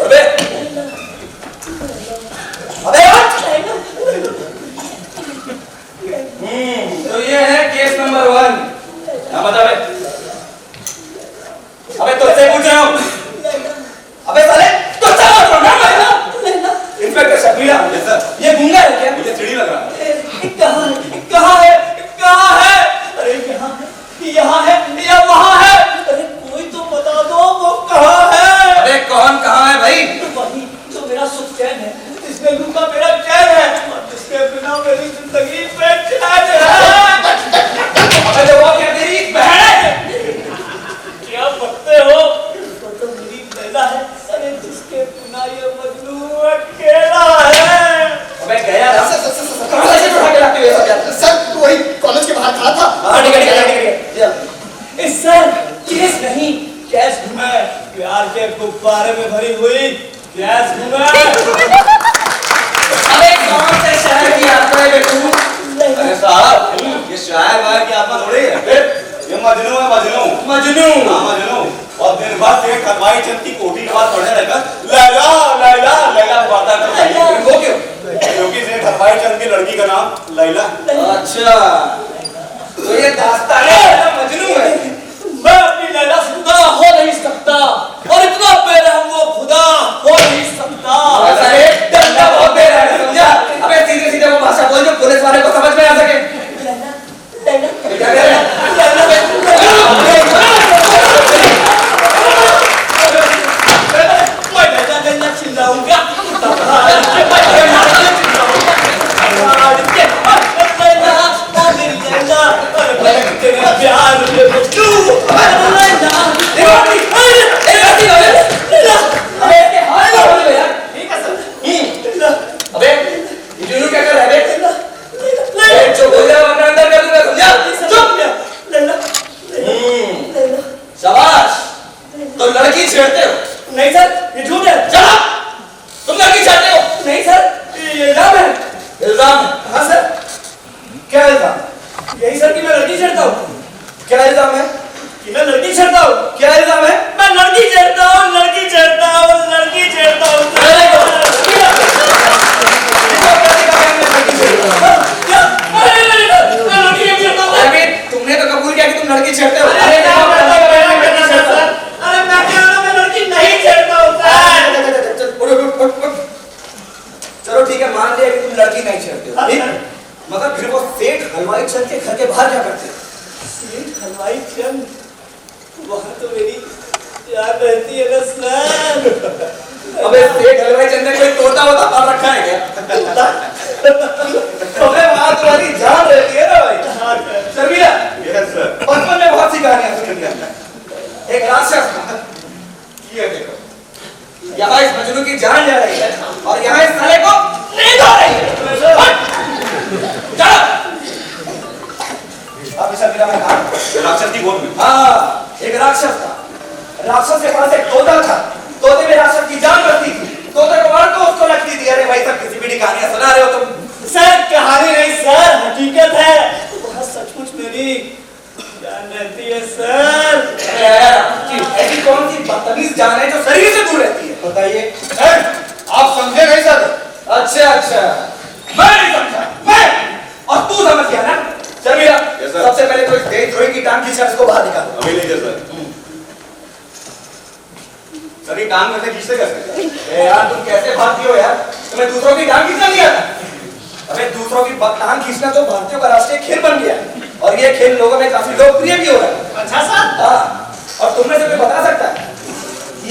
अबे नहीं गैस घुमाए, प्यार के गुब्बारे में भरी हुई गैस घुमाए। अबे कौन से शहर की यात्रा है बेटू? अरे साहब, ये शायर वायर की आत्मा थोड़ी है, ये मजनू है, मजनू। मजनू। हाँ, मजनू। और दिन भर से खरवाई चंद की कोठी के बाद पढ़ने लगा लैला लैला लैला बाता करता है। वो क्यों? क्योंकि से खरवाई चंद की लड़की का नाम लैला। अच्छा, तो ये दास्तान है मजनू है। मैं अपनी लैला से जुदा हो नहीं सकता और इतना बेरहम वो खुदा हो नहीं सकता। अरे डंडा बहुत दे रहा है, समझा? अबे सीधे सीधे वो भाषा बोल जो पुलिस वाले को समझ में आ सके। क्या कह रहे हैं? मैं लैला चिल्लाऊंगा। शाबाश, तो लड़की छेड़ते हो? नहीं सर, ये झूठ है। चलो, तुम लड़की छेड़ते हो? नहीं सर, ये इल्जाम है। इल्जाम? हाँ सर, क्या इल्जाम? यही सर कि मैं लड़की छेड़ता हूँ। क्या इल्जाम है? कि मैं लड़की छेड़ता हूँ। क्या इल्जाम है? मैं लड़की छेड़ता हूँ, लड़की छेड़ता हूँ, लड़की छेड़ता हूँ। तुमने तो कबूल किया कि तुम लड़की छेड़ते हो। अरे मैं कह रहा हूँ मैं लड़की नहीं छेड़ता हूँ सर। चलो ठीक है, मान लिया कि तुम लड़की नहीं छेड़ते हो, ठीक? मगर फिर वो सेठ हलवाई चंद के घर के बाहर क्या करते हो? सेठ हलवाई चंद, वहाँ तो मेरी याद रहती है ना सर। अबे सेठ हलवाई चंद ने कोई तोता वोता पाल रखा है क्या? अबे वहाँ तुम्हारी जान रहती है ना भाई। Sharmila, yes sir. बचपन में बहुत सी कहानियां सुनी थी हमने। एक राक्षस था, ये देखो, यहाँ इस मजनू की जान जा रही है और यहाँ इस साले को नींद आ रही है। चलो, अब शर्मिला में कहा राक्षस की गोद में। हाँ, एक राक्षस था। राक्षस के पास एक तोता था। तोते में राक्षस की जान बसती थी। तोते को मार तो उसको लगती थी। अरे भाई सब किसी भी कहानियां सुना रहे हो तुम? सर कहानी नहीं सर, हकीकत है। वहाँ सचमुच मेरी जान रहती है सर। ऐसी कौन सी बदतमीज जान है जो शरीर से दूर रहती है? बताइए। आप समझे नहीं सर? अच्छा अच्छा, मैं नहीं समझा, मैं और तू समझ गया ना? Sharmila, Yes, sir. सबसे पहले तो इस देशद्रोही की टांग खींचकर इसको बाहर निकालो। अभी लीजिए सर। सर ये काम कैसे खींचते कैसे? यार तुम कैसे भागती हो यार? तुम्हें दूसरों की टांग खींचना नहीं आता? अबे दूसरों की टांग खींचना तो भारतीयों का राष्ट्रीय खेल बन गया है और ये खेल लोगों में काफी लोकप्रिय भी हो रहा है। अच्छा सर। हाँ, और तुमने से कोई बता सकता है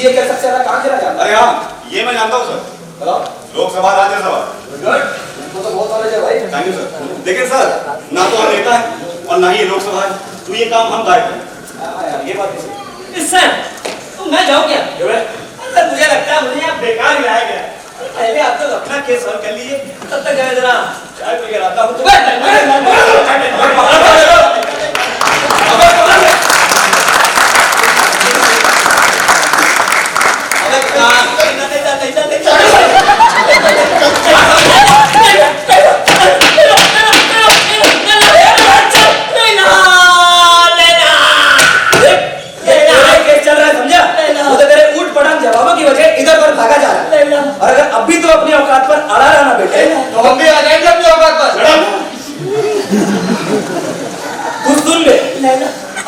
ये क्या सबसे ज्यादा कहाँ खेला जाता है? अरे हाँ, ये मैं जानता हूँ सर। बताओ। लोकसभा राज्यसभा। गुड, तुमको तो बहुत नॉलेज है भाई। Thank you sir. लेकिन सर ना तो हम नेता है और ना ही ये लोकसभा है, तो ये काम हम दायित्व है। हाँ यार, ये बात भी सही है। सर तो मैं जाऊँ क्या? सर मुझे लगता है मुझे यहाँ बेकार ही आया गया। पहले आप लोग अपना केस हल कर लीजिए, तब तक मैं जरा चाय पी कर आता हूँ। जवाबों की वजह इधर पर भागा जा रहा है और अगर अभी तो अपनी औकात पर अड़ा रहना बेटे तो हम भी आ जाएंगे अपनी औकात पर। तू सुन ले,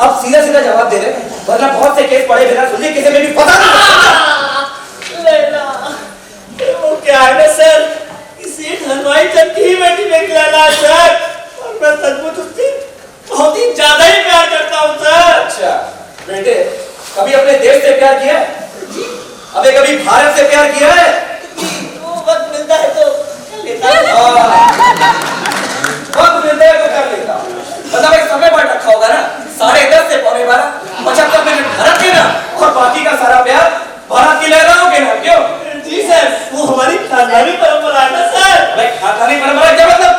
अब सीधा सीधा जवाब दे रहे वरना बहुत से केस पड़े बिना सुने किसी में भी पता नहीं। वो क्या है ना सर, सेठ हलवाई चंद की ही बेटी मेरी लैला सर, और मैं सचमुच उससे बहुत ही ज्यादा ही प्यार करता हूँ सर। अच्छा बेटे, कभी अपने देश से प्यार किया है? अबे कभी भारत से प्यार किया है? वो वक्त मिलता है तो कर लेता हूँ। वक्त मिलता है तो कर लेता हूँ। मतलब एक समय बांट रखा होगा ना, 10:30 से 11:15, 75 मिनट भारत के ना और बाकी का सारा प्यार भारत की लहराओं के ना। क्यों? जी सर, वो हमारी खानदानी परंपरा है ना सर। भाई खानदानी परंपरा क्या मतलब?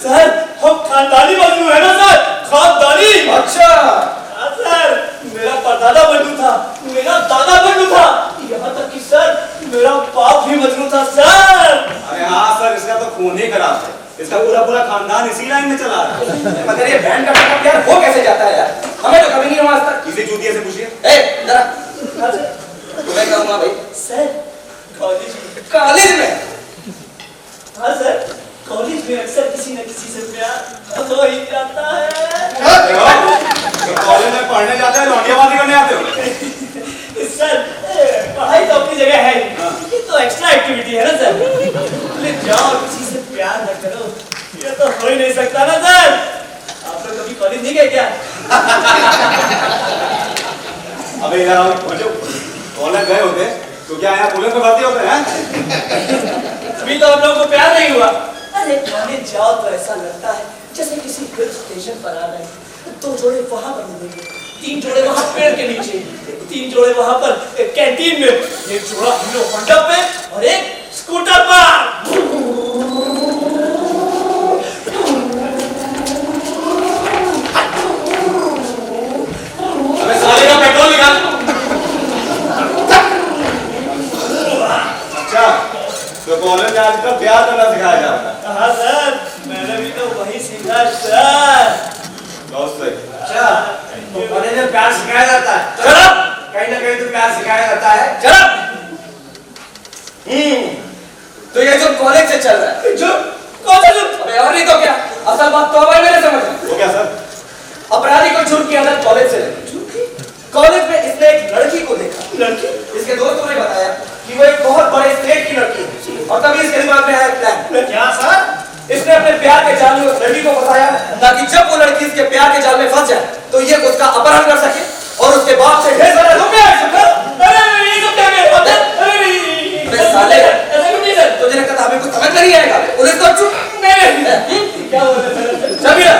सर हम खानदानी मजनू है ना सर, खानदानी। अच्छा हाँ सर, मेरा परदादा मजनू था, मेरा दादा बंडू था, यहाँ तक कि सर मेरा बाप भी मजनू था सर। अरे हाँ सर, इसका तो खून ही खराब है। इसका पूरा खानदान इसी लाइन में चला रहा है। मगर ये बैंड का बैकअप यार हो कैसे जाता है यार? हमें तो कभी नहीं हुआ आज तक। किसी चूतिया से पूछिए। ए जरा तुम्हें कहूँगा भाई सर कॉलेज में। हाँ सर, कॉलेज में अक्सर किसी न किसी से प्यार हो ही जाता है। तो कॉलेज में पढ़ने जाते हैं, लौंडियाबाजी करने आते हो? सर पढ़ाई तो अपनी जगह है, ये तो एक्स्ट्रा एक्टिविटी है ना सर। लेकिन जाओ किसी से प्यार न करो, ये तो हो ही नहीं सकता ना सर। आप लोग कभी कॉलेज नहीं गए क्या? अबे यार आओ, पहुंचो। कॉलेज गए होते तो क्या यहाँ पुलिस में भर्ती होते हैं? अभी तो आप लोगों को प्यार नहीं हुआ। अरे कॉलेज जाओ तो ऐसा लगता है जैसे किसी हिल स्टेशन पर आ रहे हैं। 2 जोड़े वहां पर मिलेंगे, 3 जोड़े वहां पेड़ के नीचे, 3 जोड़े वहां पर कैंटीन में, 1 जोड़ा हीरो होंडा पे और 1 स्कूटर पर। अबे साले का पेट्रोल निकाल। अच्छा, तो कॉलेज में आज तक प्यार करना सिखाया जाता है। हाँ सर, मैंने भी तो वही सीखा सर। बहुत सही। अच्छा, तो कॉलेज में प्यार सिखाया जाता है। चलो कहीं ना कहीं तो प्यार सिखाया जाता है। चलो। तो ये जो कॉलेज से चल रहा है जो कौन सा जो? अबे और नहीं तो क्या, असल बात तो अब आई मेरे समझ में। वो क्या सर? अपराधी को जुर्म की आदत कॉलेज से लगी। कॉलेज में इसने एक लड़की को देखा। लड़की? इसके दोस्तों ने बताया कि वो एक बहुत बड़े स्टेट की लड़की है और तभी इसके दिमाग में आया प्लान। क्या सर? इसने अपने प्यार के जाल में उस लड़की को फंसाया ताकि जब वो लड़की इसके प्यार के जाल में फंस जाए तो ये उसका अपहरण कर सके और उसके बाप से ढेर सारा रुपया अरे ये सब क्या कर रहे हो? अबे साले, ऐसा क्यों नहीं सर? तुझे लगता था हमें कुछ समझ में नहीं आएगा? पुलिस तो चुप। क्या बोल रहे सर? समीरा,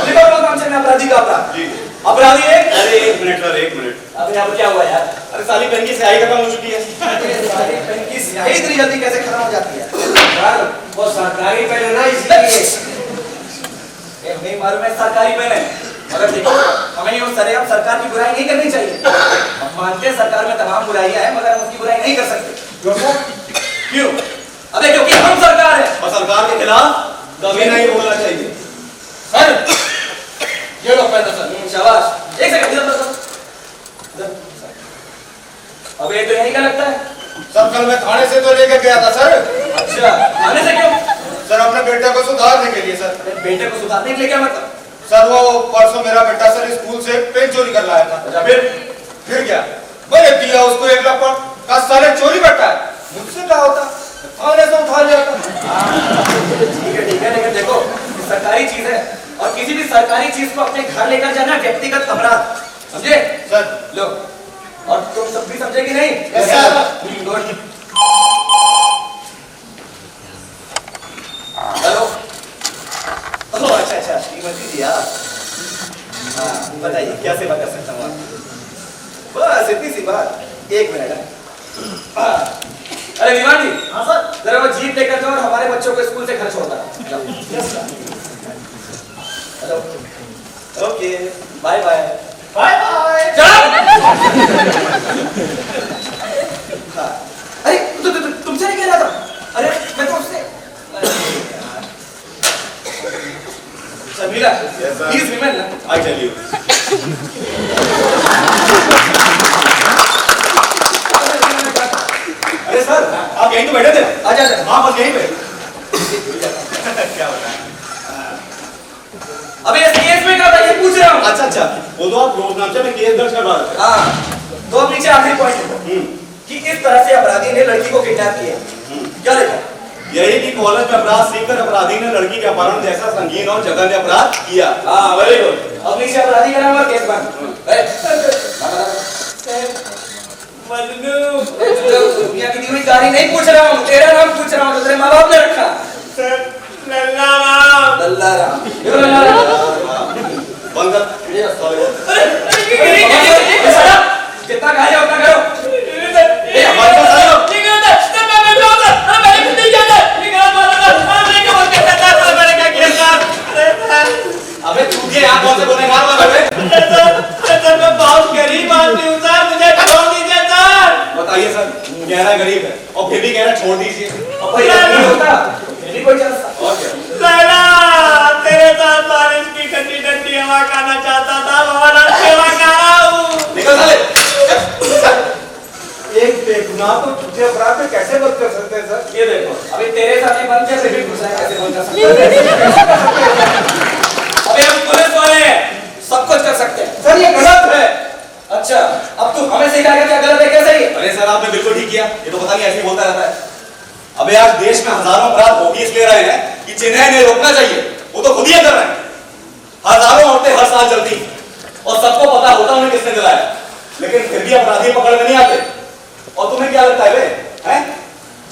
लिखो प्रोग्राम से अपराधी का अपराध। जी। अपराधी एक। अरे 1 मिनट सर, 1 मिनट। अब यहाँ पर क्या हुआ यार? अरे साली पेन की स्याही खत्म हो चुकी है। सारी पेन की स्याही इतनी जल्दी कैसे खत्म हो जाती है? सर, वो सरकारी पेन है ना, इसलिए। ये हमें मालूम है सरकारी पेन है, मगर देखो हमें यूँ सरेआम सरकार की बुराई नहीं करनी चाहिए। हम मानते हैं सरकार में तमाम बुराइयां हैं, मगर हम उसकी बुराई नहीं कर सकते। क्यों? अबे क्योंकि हम सरकार है और सरकार के खिलाफ कभी नहीं बोलना चाहिए। सर। ये लो पेन सर। शाबाश। एक सेकंड इधर इधर। अब ये तो यही का लगता है। सर कल मैं थाने से तो लेकर गया था सर। अच्छा, आने से क्यों? सर अपने बेटे को सुधारने के लिए सर। अरे बेटे को सुधारने के लिए क्या मतलब? सर वो परसों मेरा बेटा सर स्कूल से पेन चोरी कर लाया था। अच्छा फिर क्या? मैंने दिया उसको 1 लाख का। साले चोरी करता है, मुझसे क्या होता? थाने से उठा लिया था। ठीक है, लेकिन देखो ये सरकारी चीज है और किसी भी सरकारी चीज को अपने घर लेकर जाना व्यक्तिगत अपराध, समझे? सर लो, और तुम सब भी समझे कि नहीं? Yes sir. गुड। हेलो। ओह अच्छा, श्रीमती जी आप। हाँ बताइए क्या सेवा कर सकता हूँ आपकी? बस इतनी सी बात, 1 मिनट है। अरे विमान जी। हाँ सर। जरा वो जीप लेकर जाओ और हमारे बच्चों को स्कूल से घर छोड़ना। Yes sir. Hello. Okay, bye bye. Bye bye. हाँ। अरे तुमसे नहीं कह रहा था? अरे मैं तो उससे। Samira, Yes, sir. these women ना। I tell you. अरे सर आप यहीं तो बैठे थे? आजा। हाँ बस यहीं पे। क्या होता है? अबे इस केस में क्या था ये पूछ रहा हूँ। अच्छा, वो तो आप रोजनामचे में केस दर्ज करवा रहे थे। हाँ, तो अब नीचे आखिरी पॉइंट कि इस तरह से अपराधी ने लड़की को किडनैप किया। क्या लिखा? यही कि कॉलेज में अपराध सीखकर अपराधी ने लड़की के अपहरण जैसा संगीन और जघन्य अपराध किया। हाँ वेरी गुड। अब नीचे अपराधी का नाम और केस बंद। मजनू। दुनिया की दी हुई कहानी नहीं पूछ रहा हूँ, तेरा नाम पूछ रहा हूँ जो तेरे माँ बाप ने रखा। लल्ला राम। लल्ला राम। क्यों लल्ला राम? बंद कर। जितना कहा जाए उतना करो। अबे तू ये यहाँ कौन से गुनहगार में बैठे? मैं बहुत गरीब आदमी हूँ बेचारा गरीब है और फिर भी कह रहा छोड़ दीजिए। अब भाई नहीं होता फिर भी कोई चांस था। और क्या? लैला, तेरे साथ बारिश की ठंडी ठंडी हवा खाना चाहता था, हमारा सेवा कर रहा हूँ। निकल साले। एक बेगुनाह को झूठे अपराध में कैसे बंद कर सकते हैं सर? ये देखो अभी तेरे साथ ही बंद किया फिर भी घुसा है, कैसे बंद कर सकते हैं? अबे हम पुलिस वाले हैं, सब कुछ कर सकते हैं। सर ये गलत है। अच्छा अब तू हमें सिखाएगा क्या गलत है क्या सही है? अरे सर आपने बिल्कुल ठीक किया, ये तो पता नहीं ऐसे ही बोलता रहता है। अबे आज देश में हजारों अपराध हो इसलिए रहे हैं कि जिन्हें नहीं रोकना चाहिए वो तो खुद ही कर रहे हैं। हजारों औरतें हर साल जलती और सबको पता होता उन्हें किसने जलाया, लेकिन फिर भी अपराधी पकड़ में नहीं आते। और तुम्हें क्या लगता है हैं?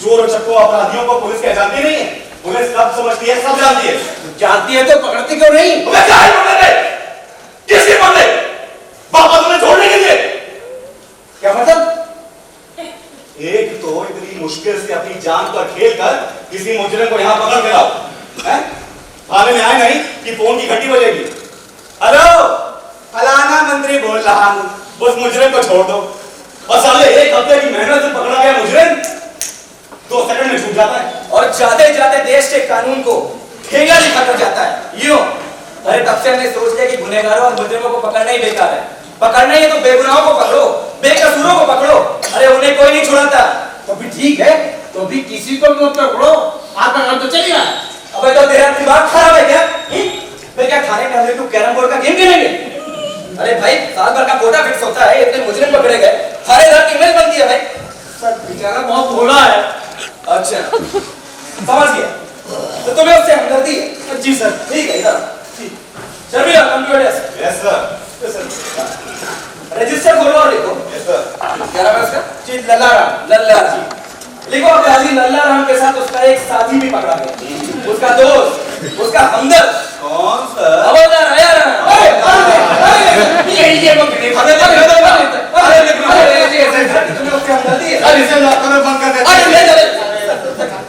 चोर चक्कों अपराधियों को पुलिस क्या जानती नहीं है? पुलिस सब समझती है, सब जानती है। जानती है तो पकड़ती क्यों नहीं? अबे क्या है पकड़ रहे? किसके पकड़े? पापा तुम्हें छोड़ने के लिए? क्या मतलब? एक तो इतनी मुश्किल से अपनी जान पर खेल कर किसी मुजरिम को यहाँ पकड़ के लाओ, हैं? थाने में आए नहीं कि फोन की घंटी बजेगी। हेलो, फलाना मंत्री बोल रहा हूँ, उस मुजरिम को छोड़ दो। और साले एक हफ्ते की मेहनत से पकड़ा गया मुजरिम 2 सेकंड में छूट जाता है। और जाते जाते देश के कानून को ठेंगा दिखा कर जाता है। यूं अरे तब से हमने सोच लिया कि गुनहगारों और मुजरिमों को पकड़ना ही बेकार है। पकड़ना ही है तो बेगुनाहों को पकड़ो, बेकसूरों को पकड़ो। अरे उन्हें कोई नहीं छुड़ाता। तो भी ठीक है, तो भी किसी को भी मत पकड़ो, आपका काम तो चलेगा। अबे तो तेरा दिमाग खराब है क्या? फिर क्या थाने में हमने कैरम बोर्ड का गेम खेलेंगे? अरे भाई साल भर का कोटा फिक्स होता है, इतने मुजरिम पकड़े गए, थानेदार की इमेज बनती है भाई। सर बेचारा बहुत भोला है। अच्छा समझ गया, तो तुम्हें उससे हमदर्दी है? जी सर। ठीक है इधर चल कंप्यूटर यस सर। रजिस्टर खोलो और लिखो। Yes sir. क्या नाम है उसका? जी लल्लाराम। लल्ला जी। लिखो अपराधी लल्ला राम के साथ उसका एक साथी भी पकड़ा गया, उसका दोस्त, उसका हमदर्द। कौन सर? हवलदार आया रहा। ये बकरी तुम्हें उससे हमदर्दी है? अरे सर आपको मैं बंद कर देता हूं। अरे ले चले।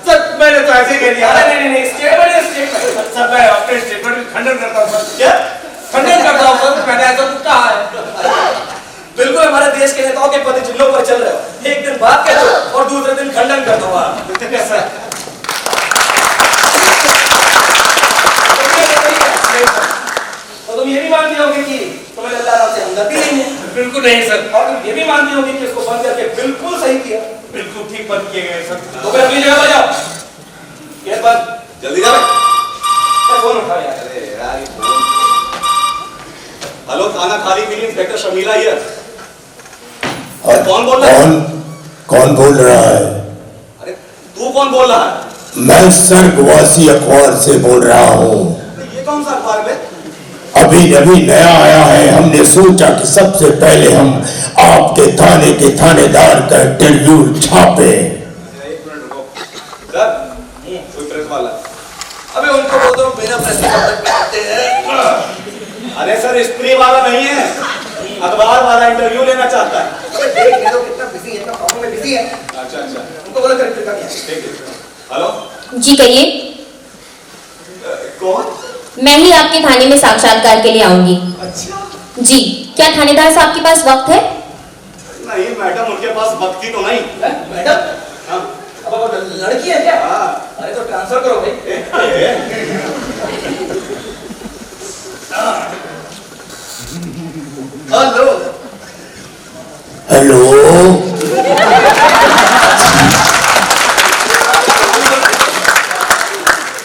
सर मैंने तो ऐसे कह दिया। अरे नहीं स्टेटमेंट है स्टेटमेंट। सर मैं अपने स्टेटमेंट का खंडन करता हूं सर। क्या खंडन करता हूँ सर? मैंने ऐसा कुछ कहा है? बिल्कुल हमारे देश के नेताओं के पति चिन्हों पर चल रहे हो। एक दिन बात कर दो और दूसरे दिन खंडन कर दो। तो तुम ये भी मानते होगे कि तुम्हें लल्ला राम से हमदर्दी नहीं है? बिल्कुल नहीं सर। और तुम ये भी मानते होगे कि इसको बंद करके बिल्कुल सही किया? बिल्कुल ठीक बंद किए गए सर। तो फिर अपनी जगह पर जाओ। ये बंद जल्दी जाओ। फोन उठा यार। अरे यार ये फोन। हेलो थाना खाली मिली इंस्पेक्टर शमीला हियर। और कौन बोल रहा है? कौन बोल रहा है? अरे तू कौन बोल रहा है? मैं स्वर्गवासी अखबार से बोल रहा हूँ। ये कौन सा अखबार है? अभी अभी नया आया है, हमने सोचा कि सबसे पहले हम आपके थाने के थानेदार का इंटरव्यू छापे। एक मिनट रुको सर। कोई प्रेस वाला? अबे उनको बोल दो मेरा प्रेस कब तक में आते हैं। अरे सर स्त्री वाला नहीं है, अखबार वाला इंटरव्यू लेना चाहता है। देख ले तो कितना बिजी है, इतना काम में बिजी है। अच्छा अच्छा उनको बोलो करेक्ट कर दिया। ठीक है। हेलो जी कहिए। कौन? मैं ही आपके थाने में साक्षात्कार के लिए आऊंगी। अच्छा जी क्या थानेदार साहब के पास वक्त है? नहीं मैडम उनके पास वक्त ही तो नहीं। मैडम हाँ। अब वो लड़की है क्या? हाँ। अरे तो ट्रांसफर करो भाई। हेलो हेलो,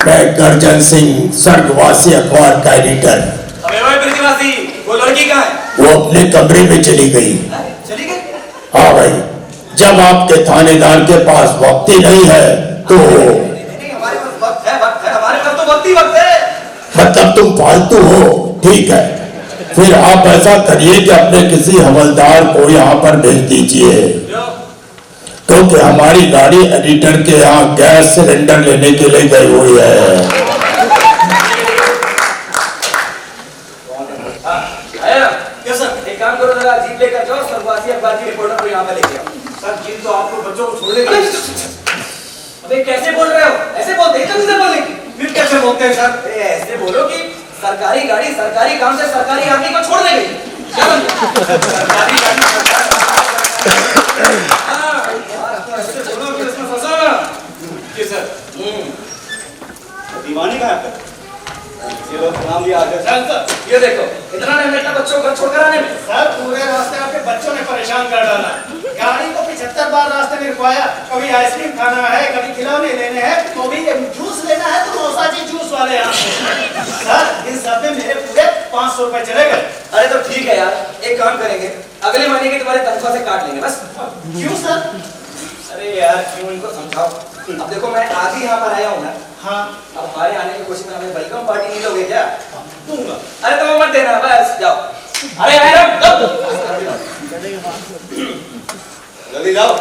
मैं गर्जन सिंह स्वर्गवासी अखबार का एडिटर। अबे ओए प्रतिवासी वो लड़की कहाँ है? वो अपने कमरे में चली गई। चली गई? हाँ भाई, जब आपके थानेदार के पास वक्त ही नहीं है तो नहीं हमारे पास वक्त है हमारे पास तो वक्त ही वक्त है। मतलब तुम फालतू हो। ठीक है, फिर आप ऐसा करिए कि अपने किसी हवलदार को यहाँ पर भेज दीजिए, क्योंकि हमारी गाड़ी एडिटर के यहाँ गैस सिलेंडर लेने के लिए गई हुई है। क्यों सर? एक काम करो जरा जीप लेकर जाओ, स्वर्गवासी अखबार की रिपोर्टर को यहाँ पे लेके आओ। सर जीप तो आपको बच्चों को छोड़ने के लिए। अबे कैसे बोल रहे हो? ऐसे बोलते हैं कैसे बोलेंगे? फिर कैसे बोलते हैं सर? ऐसे बोलो कि सरकारी गाड़ी सरकारी काम से सरकारी आदमी को छोड़ देगी। सरकारी गाड़ी जाना। गाड़ी को 75 बार रास्ते में रुकवाया, कभी आइसक्रीम खाना है, कभी खिलौने लेने हैं, तो भी जूस लेना है तो मौसा जी जूस वाले यहाँ सर, इन सब में मेरे पूरे 500 रुपए चले गए। अरे तो ठीक है यार, एक काम करेंगे, अगले महीने की तुम्हारे तनख्वाह से काट लेंगे बस। क्यों सर? अरे यार क्यों, इनको समझाओ। अब देखो मैं आज ही यहाँ पर आया हूँ ना। हाँ, अब हमारे आने की खुशी में हमें वेलकम पार्टी नहीं दोगे क्या? दूंगा। अरे तुम मत देना, बस जाओ। अरे मैडम जल्दी जाओ।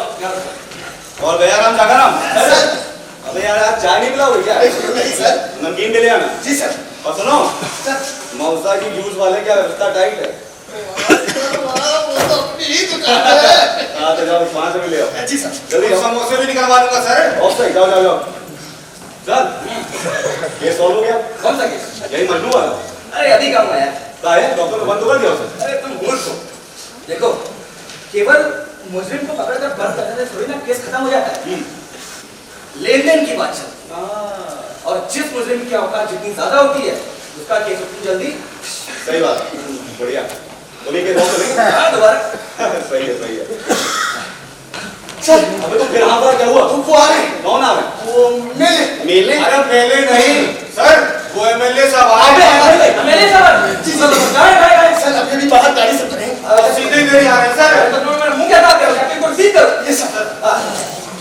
और गयाराम जागाराम, अबे यार आज चाय नहीं पिलाओगे क्या? नहीं सर। नमकीन भी ले आना। जी सर। और सुनो, मौसा की जूस वाले क्या व्यवस्था टाइट है? वो तो अपनी ही दुकान है। हाँ तो जाओ 5 रुपए ले आओ। जी सर। जल्दी जाओ। समोसे भी निकलवा दूंगा सर। और सही, जाओ जाओ जाओ। चल, ये सॉल्व हो गया? कौन सा केस? यही मजनू वाला। अरे अभी कम है यार। क्या है? डॉक्टर ने बंद तो कर दिया उसे। अरे तुम मूर्ख हो। देखो, केवल मुजरिम को पकड़कर बंद करने से थोड़ी ना केस खत्म हो जाता है। लेन-देन की बात चलती है। और जिस मुजरिम की औकात जितनी ज्यादा होती है, उसका केस उतनी जल्दी। सही बात, बढ़िया। उन्हीं के दो चलेंगे। हाँ दोबारा। सही है। चल, अबे तो फिर यहाँ पर क्या हुआ? वो आ रहे हैं। कौन आ रहा है? वो मेले। मेले? अरे मेले नहीं सर, वो एमएलए साहब आ अबे रहे हैं। मेरे साहब। जी सर, गाय। सर अभी भी बाहर गाड़ी से उतरे हैं। सीधे इधर ही आ रहे हैं सर। तो तुम मेरा मुंह क्या बात करो? कैप्टन को सीध करो। ये सर।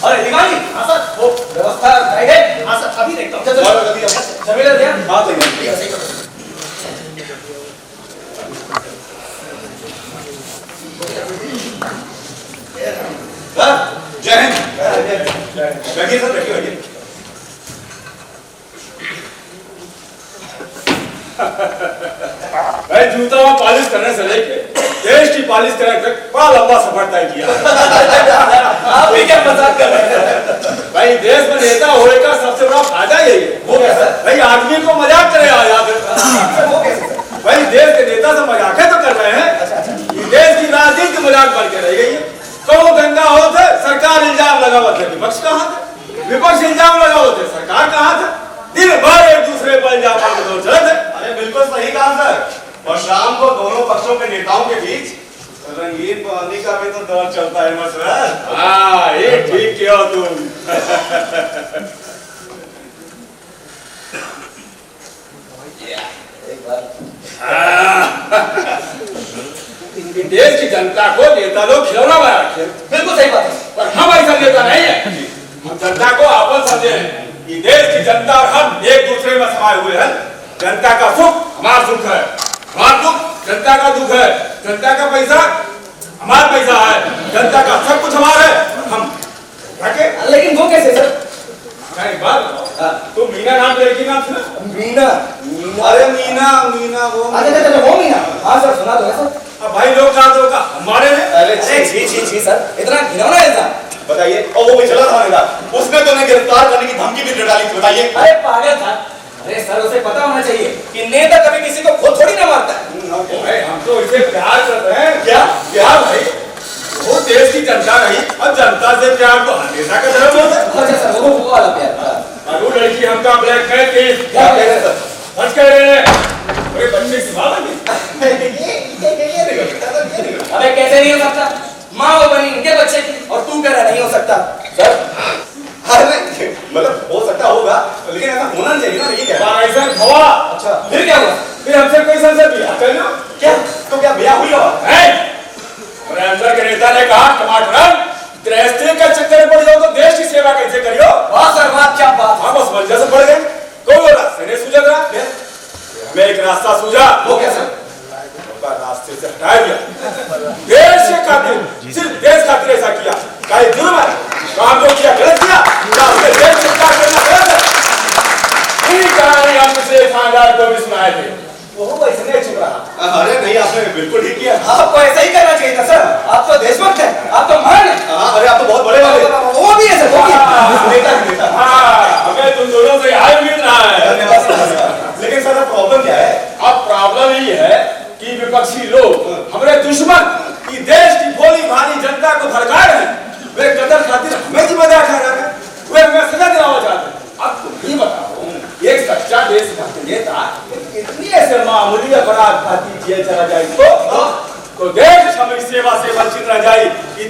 अरे दीवान जी। हाँ सर। वो व्यवस्था है? हाँ सर, अभी देखता हूँ। चलो जल्दी आओ। जमीला दिया? हाँ सही है। जय हिंद। बैठिए सर, बैठिए। भाई जूता पॉलिश करने से लेके देश की पॉलिश करने तक बड़ा लंबा सफर तय किया। आप भी क्या मजाक कर रहे हैं? भाई देश में नेता होने का सबसे बड़ा फायदा यही है। वो कैसा? भाई आदमी को मजाक करे याद वो कैसे? भाई देश के नेता से मजाक तो कर रहे हैं। देश की राजनीति मजाक बन के रह गई है। कौन दंगा होते सरकार इल्जाम लगावत है, विपक्ष कहाँ थे? विपक्ष इल्जाम लगावत है, सरकार कहाँ थे? दिन भर एक दूसरे पर इल्जाम चले थे। अरे बिल्कुल सही कहा सर। और शाम को दोनों पक्षों के नेताओं के बीच रंगीन पानी का भी तो दौर चलता है मसर। हाँ ये ठीक किया तुम। देश की जनता को नेता लोग खिलौना बना रखे। बिल्कुल सही बात है। पर हम ऐसा नेता नहीं है। हम जनता को आपस समझे हैं कि देश की जनता और हम एक दूसरे में समाये हुए हैं। जनता का सुख हमारा सुख है, हमारा दुख जनता का दुख है। जनता का पैसा हमारा पैसा है, जनता का सब कुछ हमारा है। हम रखे। लेकिन वो कैसे सर? एक बात तो मीना नाम लड़की नाम सुना? मीना। अरे मीना वो। अच्छा वो मीना। हाँ सर सुना तो है सर। अब भाई लोग कहा तो का हमारे में। अरे छी सर, इतना घिनौना है इंसान। बताइए। और वो चला थानेदार, उसने तो उन्हें गिरफ्तार करने की धमकी भी डाली थी। बताइए। अरे पागल था। अरे सर उसे पता होना चाहिए कि नेता कभी किसी को खुद थोड़ी ना मारता है। भाई हम तो इसे प्यार करते हैं। क्या? प्यार भाई वो देश की जनता नहीं, अब जनता से प्यार तो हर नेता का धर्म होता है। अच्छा सर वो वाला प्यार। और वो लड़की हमका ब्लैकमेल केस क्या कह रहे सर? सच कह रहे हैं। अरे बच्चे की मां बनी। अबे कैसे नहीं हो सकता? माँ वो बनी इनके बच्चे की और तू कह रहा नहीं हो सकता सर? अरे मतलब हो सकता होगा, लेकिन ऐसा होना चाहिए ना। ये क्या है? ऐसा हुआ। अच्छा फिर क्या हुआ? फिर हमसे कोई संसद भी कर लो। क्या? तो क्या ब्याह हुई होगा? अरे अंदर के नेता ने कहा टमाटर गृहस्थी के चक्कर में पड़ जाओ तो देश की सेवा कैसे करियो? वाह सर वाह, क्या बात। हाँ बस मंजा से पड़ गए। कोई रास्ते नहीं सूझा था। हमें एक रास्ता सूझा। वो क्या सर? रास्ते से हटा दिया। देश के खातिर, सिर्फ देश खातिर ऐसा किया। क्या ये जुर्म है? काम जो किया गलत किया, रास्ते देश से क्या करना गलत है। इन्हीं कहानी हम पिछले खानदार को भी सुनाए थे। वो इसने चुप रहा। अरे नहीं, आपने बिल्कुल ठीक किया। आपको ऐसा ही करना चाहिए था सर। आप तो देशभक्त हैं, आप तो महान हैं। हाँ, अरे आप तो बहुत बड़े वाले। वो भी है सर, वो भी है। हाँ, हमें तुम दोनों से हार मिल रहा है। लेकिन सर प्रॉब्लम क्या है? अब प्रॉब्लम ये है कि विपक्षी लोग हमारे दुश्मन की देश की भोली भाली जनता को भड़का रहे हैं। वे कतर खातिर हमें जिम्मेदार ठहरा रहे हैं। वे हमें सजा दिलाना चाहते हैं। अब तुम ही बताओ, एक सच्चा देशभक्त नेता इतनी ऐसे मामूली अपराध खातिर जेल चला जाए तो देश हमें सेवा से वंचित रह जाए। कि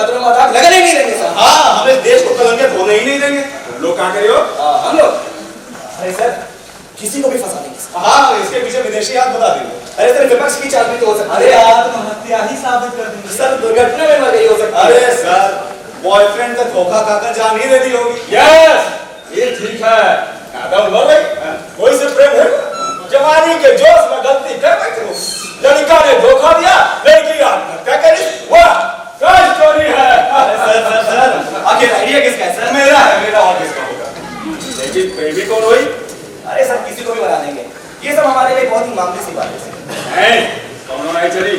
कदरों में दाग लगने ही नहीं देंगे सर। हाँ, हम इस देश को कलंकित होने ही नहीं देंगे। लोग कहाँ करियो? हम लोग अरे सर किसी को भी फंसा देंगे सर। हाँ, इसके पीछे विदेशी हाथ बता देंगे। अरे सर विपक्ष की चाल भी तो हो सकती है। अरे आत्महत्या ही साबित कर देंगे सर दुर्घटना में मर गई हो सकती है। अरे सर, बॉयफ्रेंड का धोखा खाकर जान ही दे दी होगी। यस, ये ठीक है। कदम लो भाई, कोई से प्रेम है? जवानी के जोश में गलती कर बैठे हो। लड़का ने धोखा दिया, लड़की आत्महत्या करी। वाह, क्या स्टोरी है। अरे सर आखिर आइडिया किसका है सर? मेरा है, मेरा और किसका होगा? लेकिन प्रेमी कौन हुई? अरे सर किसी को भी बना देंगे। ये सब हमारे लिए बहुत ही मामूली सी बात है सर। नहीं, कौन नहीं चली?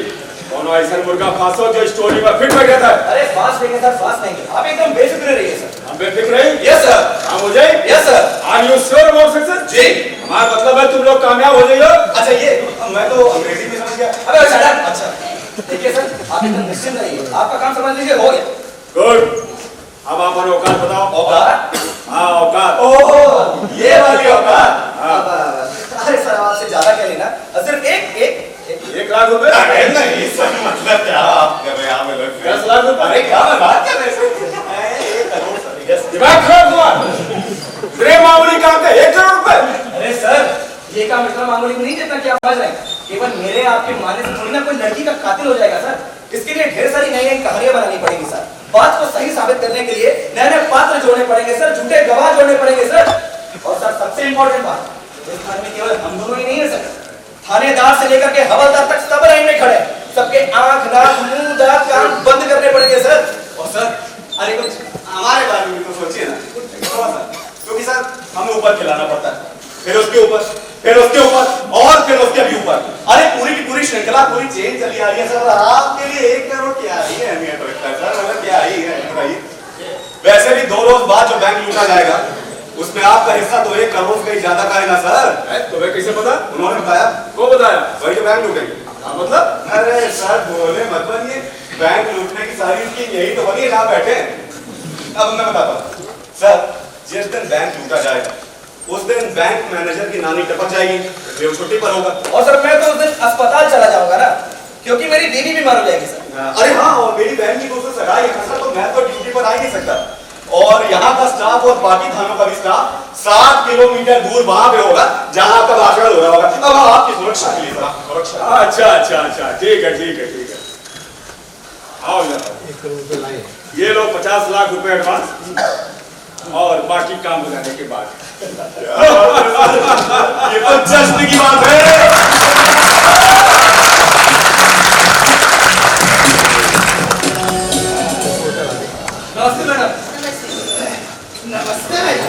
कौन ऐसा मुर्गा फांसो जो स्टोरी में फिट बैठ जाता है? अरे फास्ट लेंगे सर, फास्ट लेंगे। आप एकदम बेफिक्र रहिए सर। हम बेफिक्र हैं? Yes sir. हम हो जाए? Yes sir. Are you sure about success? जी। हमारा मतलब है तुम लोग कामयाब हो जाइए। अच्छा, ये मैं तो अंग्रेजी में समझ गया। अबे शट अप। अच्छा देखिए सर आप एकदम निश्चिंत रहिए, आपका काम समझ लीजिए हो गया। गुड। अब आप अपने औकात बताओ। औकात? हाँ, औकात। ओह ये वाली औकात। हाँ। अरे सर आपसे ज्यादा क्या लेना, सिर्फ एक 1 लाख रुपए? अरे नहीं सर, मतलब क्या आप कर रहे हैं? आप अलग 10 लाख रुपए? अरे क्या मैं बात कर रहे हैं? 1 करोड़ सर। यस। दिमाग खराब हुआ? इतने मामूली काम का 1 करोड़ रुपए? अरे सर ये काम इतना मामूली नहीं जितना कि आप समझ रहे हैं। केवल मेरे आपके मानने से थोड़ी ना कोई लड़की का कातिल हो जाएगा सर। इसके लिए ढेर सारी नई नई कहानियां बनानी पड़ेगी सर। बात को सही साबित करने के लिए नए नए पात्र जोड़ने पड़ेंगे सर, झूठे गवाह जोड़ने पड़ेंगे सर। और सर सबसे इंपॉर्टेंट बात, इस थाने में केवल हम दोनों ही नहीं है सर, थानेदार से लेकर के हवलदार तक सब लाइन में खड़े। सबके आंख नाक मुंह दांत कान बंद करने पड़ेंगे सर। और सर, अरे कुछ हमारे बारे में भी तो सोचिए ना, थोड़ा सा। क्योंकि सर हमें ऊपर खिलाना पड़ता है, फिर उसके ऊपर, फिर उसके ऊपर और फिर उसके भी ऊपर। अरे पूरी की पूरी श्रृंखला, पूरी चेन चली आ रही है सर। आपके लिए 1 करोड़ क्या ही अहमियत रखता है सर, मतलब क्या ही है बताइए। वैसे भी 2 रोज बाद जो बैंक लूटा जाएगा उसमें आपका हिस्सा तो 1 करोड़ से कहीं ज्यादा का है ना सर। तुम्हें कैसे पता? उन्होंने बताया। को बताया? वही जो बैंक लूटेंगे। हाँ, मतलब? अरे सर बोले मत बनिए, बैंक लूटने की सारी उनकी यही तो बनी ना बैठे। अब मैं बताता हूँ सर, जिस दिन बैंक लूटा जाएगा उस दिन बैंक मैनेजर की नानी टपक जाएगी, वो छुट्टी पर होगा। और सर मैं तो उस दिन अस्पताल चला जाऊंगा ना, क्योंकि मेरी बीवी बीमार हो जाएगी सर। अरे हाँ, और मेरी बहन की दूसरी सगाई है सर, तो मैं तो ड्यूटी पर आ ही नहीं सकता। और यहाँ का स्टाफ और बाकी थानों का भी स्टाफ 7 किलोमीटर दूर वहां पे होगा जहाँ आपका भाषण हो रहा होगा। अब आपकी सुरक्षा के लिए सर, सुरक्षा। अच्छा, ठीक है। आओ जरा, ये लो 50 लाख रुपए एडवांस और बाकी काम हो जाने के बाद। ये तो जश्न की बात है। नमस्ते मैडम। नमस्ते मैडम।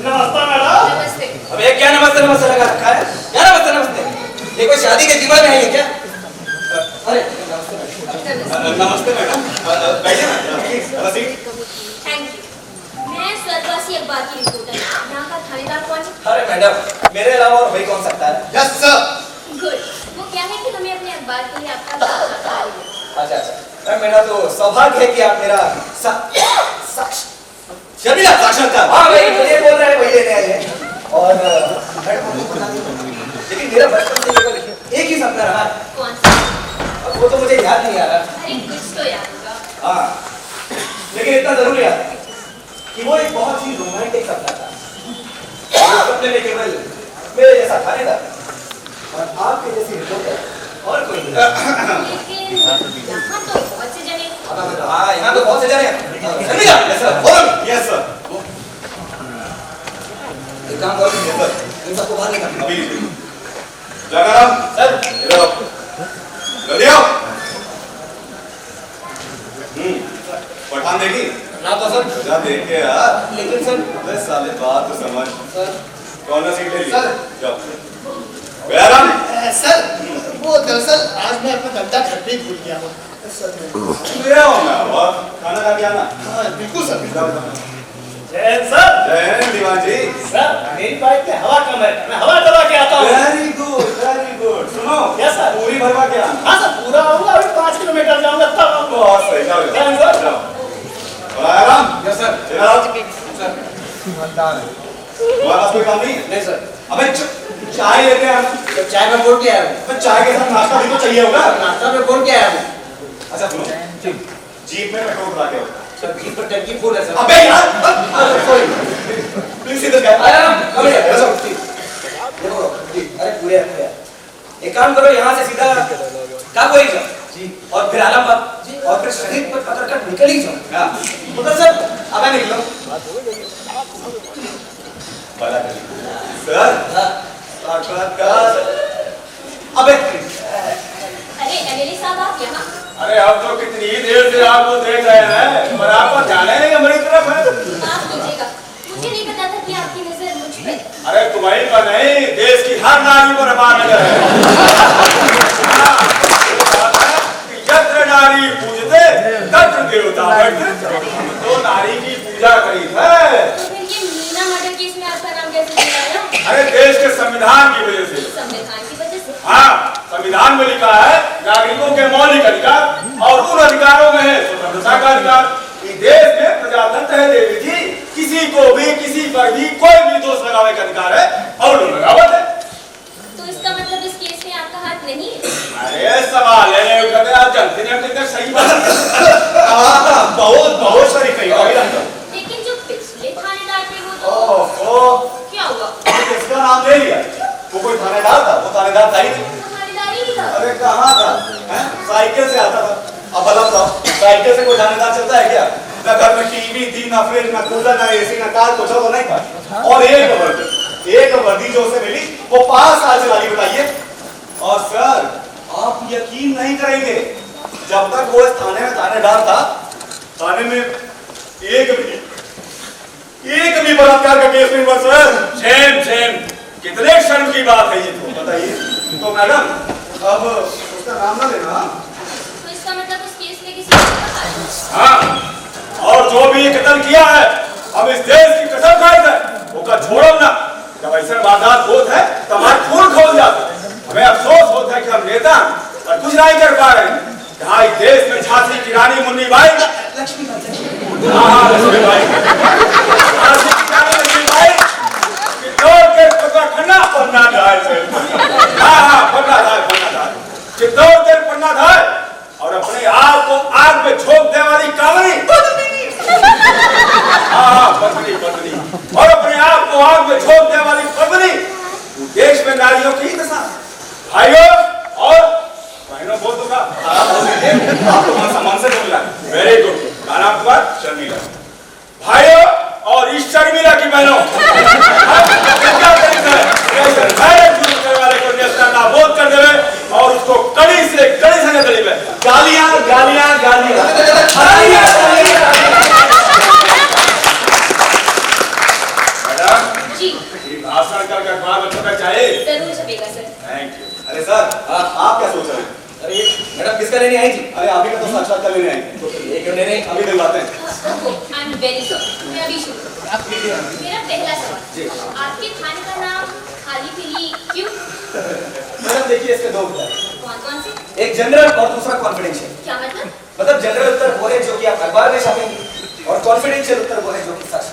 नमस्ते। अब ये क्या नमस्ते लगा रखा है? क्या नमस्ते? ये कोई शादी के जीवन में है ये क्या? अरे नमस्ते मैडम, बैठिए ना। Thank you. मैं स्वर्गवासी अखबार की रिपोर्टर। यहाँ का थानेदार कौन है? अरे मैडम मेरे अलावा और भाई कौन सकता है? Yes sir. गुड। वो क्या है कि हमें अपने अखबार के लिए आपका साक्षात्कार लेना है। अच्छा, मेरा तो सौभाग्य है कि आप मेरा शर्मिला साक्षात्कार। हाँ भाई ये बोल रहे हैं, वही लेने आए हैं। और मैडम आपको बता दें, लेकिन मेरा बचपन से केवल एक ही सपना रहा है। कौन सा? अब वो तो मुझे याद नहीं आ रहा। अरे कुछ तो याद होगा। हाँ, लेकिन इतना जरूर याद है कि वो एक बहुत ही रोमांटिक सपना था। उस सपने में केवल मेरे जैसा थानेदार और आपके जैसी रिपोर्टर और कोई नहीं। लेकिन यहाँ तो बहुत से जने। हाँ, यहाँ तो बहुत से जने हैं। शर्मिला, यस सर, बोलो। Yes sir. एक काम करो सर, इन सबको बाहर निकाल। अभी जगराम सर इधर आओ, जल्दी आओ। पठान देखी ना तो सर। जा देख के यार। लेकिन सर अबे साले बात तो समझ। सर कौन सी सीट ले ली? सर। जाओ। जयराम सर वो दरअसल आज मैं अपना गंदा घर पे भूल गया हूँ। ले आओ ना, और खाना खा के आना। हाँ बिल्कुल सर। जाओ, जाओ। जय सर। जय हिंद दीवान जी। सर मेरी बाइक में हवा कम है, मैं हवा दबा के आता हूँ। Very good. सुनो, यस सर। पूरी भरवा के आना। हाँ सर पूरा आऊंगा, अभी 5 किलोमीटर जाऊंगा तब आऊंगा। बहुत सही, जाओ Thank जाओ। you, sir. जाओ। जयराम। Yes sir. इधर आओ। सर तुम्हारे पास कोई काम नहीं? नहीं सर। अबे चाय लेते हैं। चाय में बोल के आया हूँ। अबे चाय के साथ नाश्ता भी तो चाहिए होगा। नाश्ता में बोल के आया हूँ। अच्छा सुनो, जीप में पेट्रोल भरा के आओ। सर जीप पर टंकी फुल है सर। अबे यार सॉरी प्लीज इधर क्या आया कम है देखो अरे पूरे रखो। एक काम करो यहाँ से सीधा काकोरी जाओ जी और फिर आलमबाग जी और फिर शहीद पर पकड़ कर निकल ही जाओ। उधर सर अबे निकलो बड़ा सर साक्षात्कार अबे अरे एमएलए साहब आप यहाँ? अरे अब तो कितनी देर से आपको देख रहे हैं पर आपको जाना नहीं हमारी तरफ है। माफ कीजिएगा, मुझे नहीं पता था कि आपकी नजर मुझ पे। अरे तुम्हारी पर नहीं देश की हर नारी पर हमारी नजर है। यत्र नारी पूजते तत्र देवता बैठते। तो नारी की पूजा करी है। तो फिर ये मीना मर्डर केस में आपका नाम कैसे जुड़ा है? अरे देश के संविधान की वजह से। संविधान की वजह से? हाँ संविधान में लिखा है नागरिकों के मौलिक अधिकार और उन अधिकारों में है स्वतंत्रता का अधिकार। इस देश में प्रजातंत्र है देवी जी, किसी को भी किसी पर भी कोई भी दोष लगाने का अधिकार है और लोग लगावत है। तो इसका मतलब इस केस में आपका हाथ नहीं है? अरे सवाल है कहते आप जानते हैं कितना सही बात है। बहुत बहुत सारी कही लेकिन जो पिछले थानेदार थे वो तो क्या हुआ? इसका नाम ले लिया वो कोई थानेदार था? वो थानेदार था ही नहीं। थानेदार ही नहीं था। अरे कहाँ था? साइकिल से आता था। अब अलग था साइकिल से कोई थानेदार चलता है क्या? ना घर में टीवी थी ना फ्रिज ना कूलर ना एसी ना कार कुछ तो नहीं था। और एक वर्दी जो उसे मिली वो 5 साल से वाली बताइए। और सर आप यकीन नहीं करेंगे जब तक वो इस थाने में थानेदार था थाने में एक भी बलात्कार का केस नहीं हुआ सर। शेम कितने शर्म की बात है ये तो बताइए। तो मैडम अब उसका नाम ना लेना। तो इसका मतलब उस केस में किसी ने कहा है? हाँ और जो भी ये कत्ल किया है हम इस देश की कसम खाई है वो का छोड़ो ना। जब ऐसा वारदात होता है तो हमारे खून खोल जाते हैं। हमें अफसोस होता है कि हम नेता और कुछ नहीं कर पा रहे हैं। यहाँ इस देश में झांसी की रानी मुन्नी बाई लक्ष्मीबाई लक्ष्मीबाई झांसी की रानी मुन्नी बाई चित्तौड़ के पन्ना पन्ना धाय से हाँ पन्ना धाय चित्तौड़ के पन्ना धाय और अपने आप को आग में झोंक देने वाली कांवरी हाँ पत्नी और अपने आप को आग में झोंक देने वाली पत्नी देश में नारियों की दशा। भाइयों और बहनों बोल दूंगा आप तो सम्मान से बोल रहा है। Very good. नाम आपका शर्मिला। भाइयों और इस शर्मिला की बहनों क्या तरीका है वाले को नाबोद कर देवे और उसको कड़ी से सजा देवे। गालियां जी भाषण का अखबार में छपना चाहिए। जरूर छपेगा सर। Thank you. अरे सर आप क्या सोच रहे हैं? अरे मैडम किसका लेने आई थी? अरे आप ही का तो साक्षात्कार लेने आए तो ये क्यों लेने? अभी दिलवाते हैं। आई एम वेरी सॉरी, मैं अभी शुरू करूँ। मेरा पहला सवाल, आपके थाने का नाम खाली पीली क्यों? मैडम देखिए इसके 2 उत्तर। कौन से? एक जनरल और दूसरा कॉन्फिडेंशियल। क्या मतलब? मतलब जनरल उत्तर वो है जो कि आप अखबार में छापेंगे और कॉन्फिडेंशियल उत्तर वो है जो कि सच।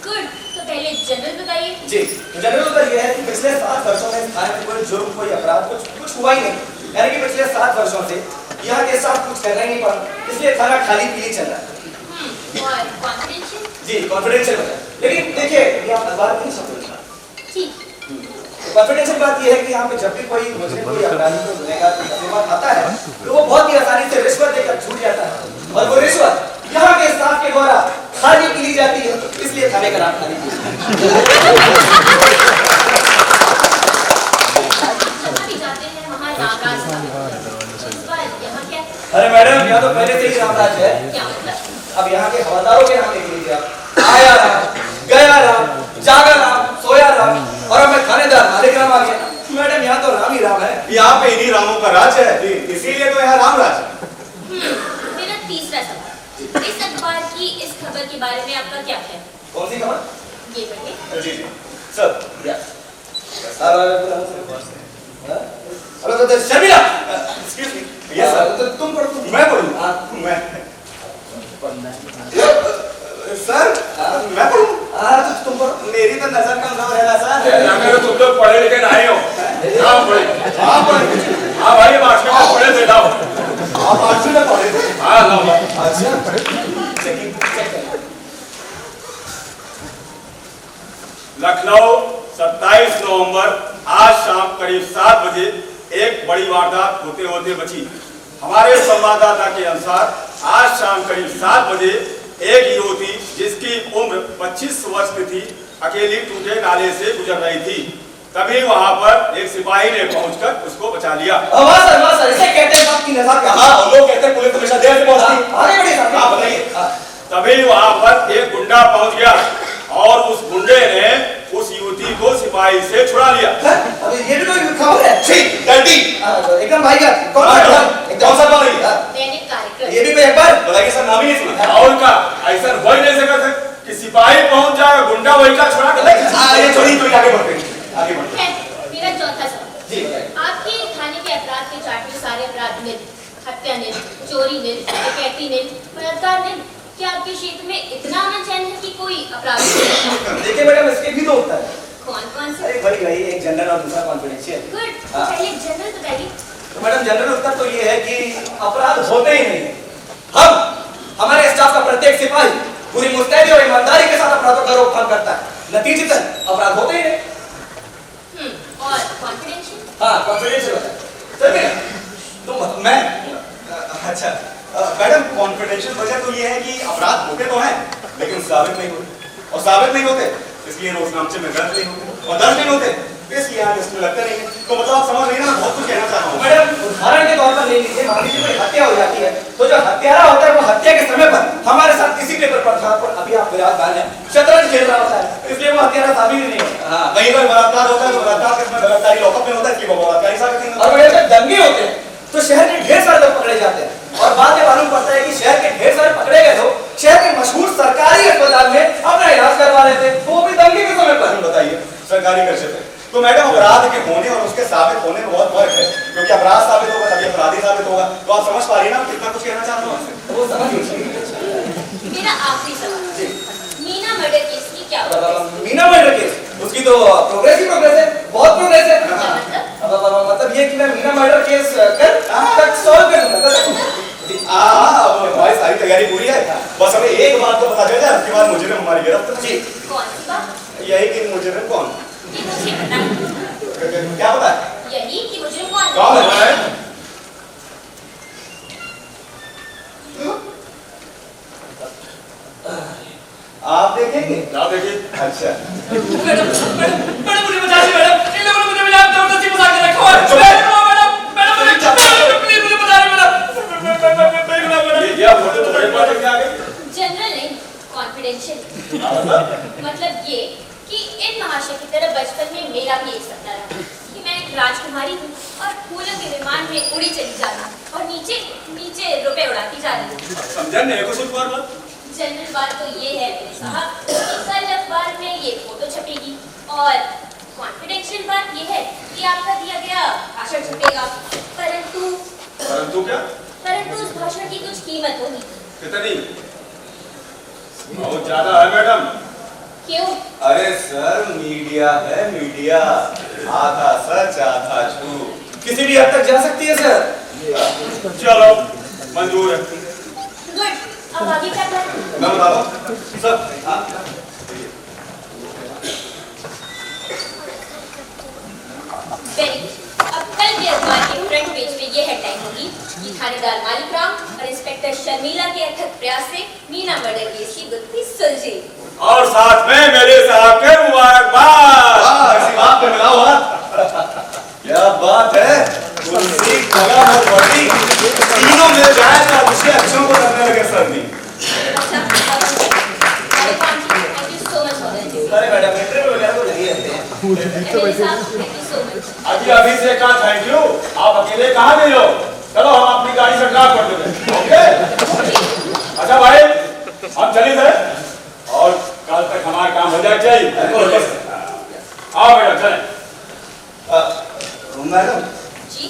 गुड, तो पहले जनरल बताइए। जी जनरल उत्तर यह है कि पिछले 7 वर्षों में थाने में कोई जुर्म कोई अपराध कुछ हुआ ही नहीं। यानी कि पिछले 7 वर्षों से यहाँ के साथ कुछ करना ही नहीं पड़ा, इसलिए थाना खाली पीली चल रहा है। और कॉन्फिडेंशियल? जी कॉन्फिडेंशियल बता। लेकिन देखिए ये आप अखबार में नहीं छापेंगे। ठीक। कॉन्फिडेंशियल बात यह है कि यहाँ पे जब भी कोई मुजरिम कोई अपराधी को गुनहगार आता है तो वो बहुत ही आसानी से रिश्वत देकर छूट जाता है और वो रिश्वत यहाँ के स्टाफ के द्वारा खाली पी ली जाती है, इसलिए थाने का नाम खाली पी। अरे मैडम यहाँ तो पहले से ही रामराज है। क्या मतलब? अब यहाँ के हवलदारों के नाम लिख लीजिए आप। आया राम, गया राम, जागा राम, सोया राम और अब मैं थानेदार मालिक राम आ गया। मैडम यहाँ तो राम ही राम है। यहाँ पे इन्हीं रामों का राज है इसीलिए तो यहाँ राम राज है। मेरा तीसरा सवाल, इस अखबार की इस खबर के बारे में आपका क्या है? कौन सी खबर? ये पढ़िए। जी सर हेलो तो Sharmila excuse me yes sir तुम पढ़ो। मैं पढ़ूं मैं सर मैं पढ़ूं तो तुम पढ़ो। मेरी तो नजर कमजोर है ना सर। तुम लोग पढ़े लिखे नहीं हो। हाँ भाई आप हाँ भाई मास्टर पढ़े थे। आप आठवीं में पढ़े थे। हाँ लखनऊ 27 नवंबर आज शाम करीब 7 बजे एक बड़ी वारदात होते होते बची। हमारे संवाददाता के अनुसार आज शाम करीब 7 बजे एक युवती जिसकी उम्र 25 वर्ष की थी अकेली टूटे नाले से गुजर रही थी। तभी वहां पर एक सिपाही ने पहुंचकर उसको बचा लिया। वाह सर, इसे कहते हैं सबकी नज़र का। हाँ, लोग कहते हैं पुलिस हमेशा देर से पहुंचती। आगे बढ़िए साहब। हाँ, बताइए। तभी वहां पर एक गुंडा पहुंच गया और उस गुंडे ने उस युवती को सिपाही से छुड़ा लिया। अबे ये भी कोई खबर है? छी, डर्टी। एकदम भाई का कौन सा बात है? दैनिक कार्यक्रम। ये भी कोई एक बार बताइए सर, नाम ही नहीं सुना। और का ऐसा हो ही नहीं सकता कि सिपाही पहुंच जाए गुंडा वही का छुड़ा कर। ये छोड़ी तो आगे बढ़ते हैं, आगे बढ़ते हैं। मेरा चौथा सवाल जी। आपके थाने के अपराध के चार्ट में सारे अपराध निल, हत्या निल, चोरी निल, डकैती निल, बलात्कार निल। क्या आपके क्षेत्र में इतना अमन चैन है कि कोई अपराध नहीं? देखिए मैडम, इसके भी दो उत्तर है। कौन से? अरे वही एक जनरल और दूसरा कॉन्फिडेंशियल। गुड। चलिए जनरल बताइए। तो मैडम जनरल उत्तर तो ये है कि अपराध होते ही नहीं। हमारे स्टाफ का प्रत्येक सिपाही पूरी मुस्तैदी और ईमानदारी के साथ अपराधों का रोकथाम करता है। नतीजतन अपराध होते ही नहीं। और कॉन्फिडेंशियल? हाँ, कॉन्फिडेंशियल होता है। चलिए तो मैं अच्छा मैडम, कॉन्फिडेंशियल वजह तो ये है कि अपराध होते तो हैं लेकिन साबित नहीं होते, और साबित नहीं होते इसलिए रोजनामचे में दर्ज नहीं होते, और दर्ज नहीं होते इसलिए यहाँ लिस्ट में लगते नहीं है। तो मतलब आप समझ रही हैं ना, बहुत कुछ कहना चाह रहा हूँ। मैडम उदाहरण के तौर पर ले लीजिए, मान लीजिए कोई हत्या हो जाती है तो जो हत्यारा होता है वो हत्या के समय पर हमारे साथ किसी पेपर पर जहाँ पर अभी आप विराजमान है शतरंज खेल रहा होता है, इसलिए वो हत्यारा साबित ही नहीं होता। हाँ, वहीं पर बलात्कार होता है तो बलात्कार किसमें बलात्कारी लॉकअप में होता है, इसलिए वो बलात्कारी साबित नहीं होता। और बड़े जब दंगे होते हैं तो शहर के ढेर सारे लोग पकड़े जाते हैं और बाद में मालूम पड़ता है कि शहर के ढेर सारे पकड़े गए लोग शहर के मशहूर सरकारी अस्पताल में अपना इलाज करवा रहे थे, वो भी दंगे के समय पर। बताइए, सरकारी खर्चे पे। तो मैडम अपराध के होने और उसके साबित होने में बहुत फर्क है, क्योंकि अपराध साबित होगा तभी अपराधी साबित होगा। तो आप समझ पा रही है ना कितना कुछ कहना चाह रहा हूँ आपसे। वो समझ लीजिए। मेरा आखिरी सवाल, मीना मर्डर केस की क्या होगा? मीना मर्डर केस, उसकी तो प्रोग्रेस ही प्रोग्रेस है, बहुत प्रोग्रेस है। मतलब ये कि मैं मीना मर्डर केस कर तक सॉल्व कर दूंगा। हमारी सारी तैयारी पूरी है, बस हमें एक बात तो पता चल जाए, उसके बाद मुजरिम हमारी गिरफ्त जी। कौन सी बात? यही कि मुजरिम कौन? ये मुझे बताएं। क्या पता है? यही कि मुझे कौन? कौन है? आप देखेंगे? क्या देखिए? अच्छा मैडम मुझे बचा दी मैडम, इन लोगों ने मुझे मिला जबरदस्ती फंसा के रखा है। मैडम प्लीज मुझे बचा दी मैडम। ये क्या फोटो तुम्हारे पास लेके आ गई? जनरल नहीं, कॉन्फिडेंशियल। मतलब ये कि इन महाशय की तरह बचपन में मेरा भी एक सपना रहा कि मैं एक राजकुमारी हूँ और फूलों के विमान में उड़ी चली जाना और नीचे नीचे रुपए उड़ाती जा रही हूँ। समझा नहीं कुछ एक बार जनरल बात तो ये है मेरे साहब कि कल अखबार में ये फोटो छपेगी और कॉन्फिडेंशियल बात ये है कि आपका दिया गया भाषण छपेगा, परंतु क्या? परंतु उस भाषण की कुछ कीमत होगी। कितनी? बहुत ज्यादा है मैडम। क्यों? अरे सर, मीडिया है मीडिया, आधा सच आधा झूठ, किसी भी हद तक जा सकती है सर। चलो मंजूर है। गुड। अब आगे क्या करें? मैं बता रहा हूँ सर। Very good. अब कल के अखबार के फ्रंट पेज पे ये हेडलाइन होगी कि थानेदार मालिक राम और इंस्पेक्टर शर्मिला के अथक प्रयास से मीना मर्डर केस की गुत्थी सुलझी। और साथ में मेरे साहब के मुबारकबाद। इसी बात पे मिला हुआ। क्या बात है, तुलसी कलम और बड़ी तीनों मिल जाए तो दूसरे अक्षरों को करने लगे सर नहीं। Thank you so much for अरे मैडम इंटरव्यू वगैरह तो नहीं रहते हैं। Thank you so much. अभी से कहा थैंक यू, आप अकेले कहाँ गए हो? चलो हम अपनी गाड़ी से ड्रॉप कर देंगे। ओके? अच्छा भाई, हम चले थे और कल तक हमारा काम हो जाए चाहिए। आओ मैडम चलें। मैडम जी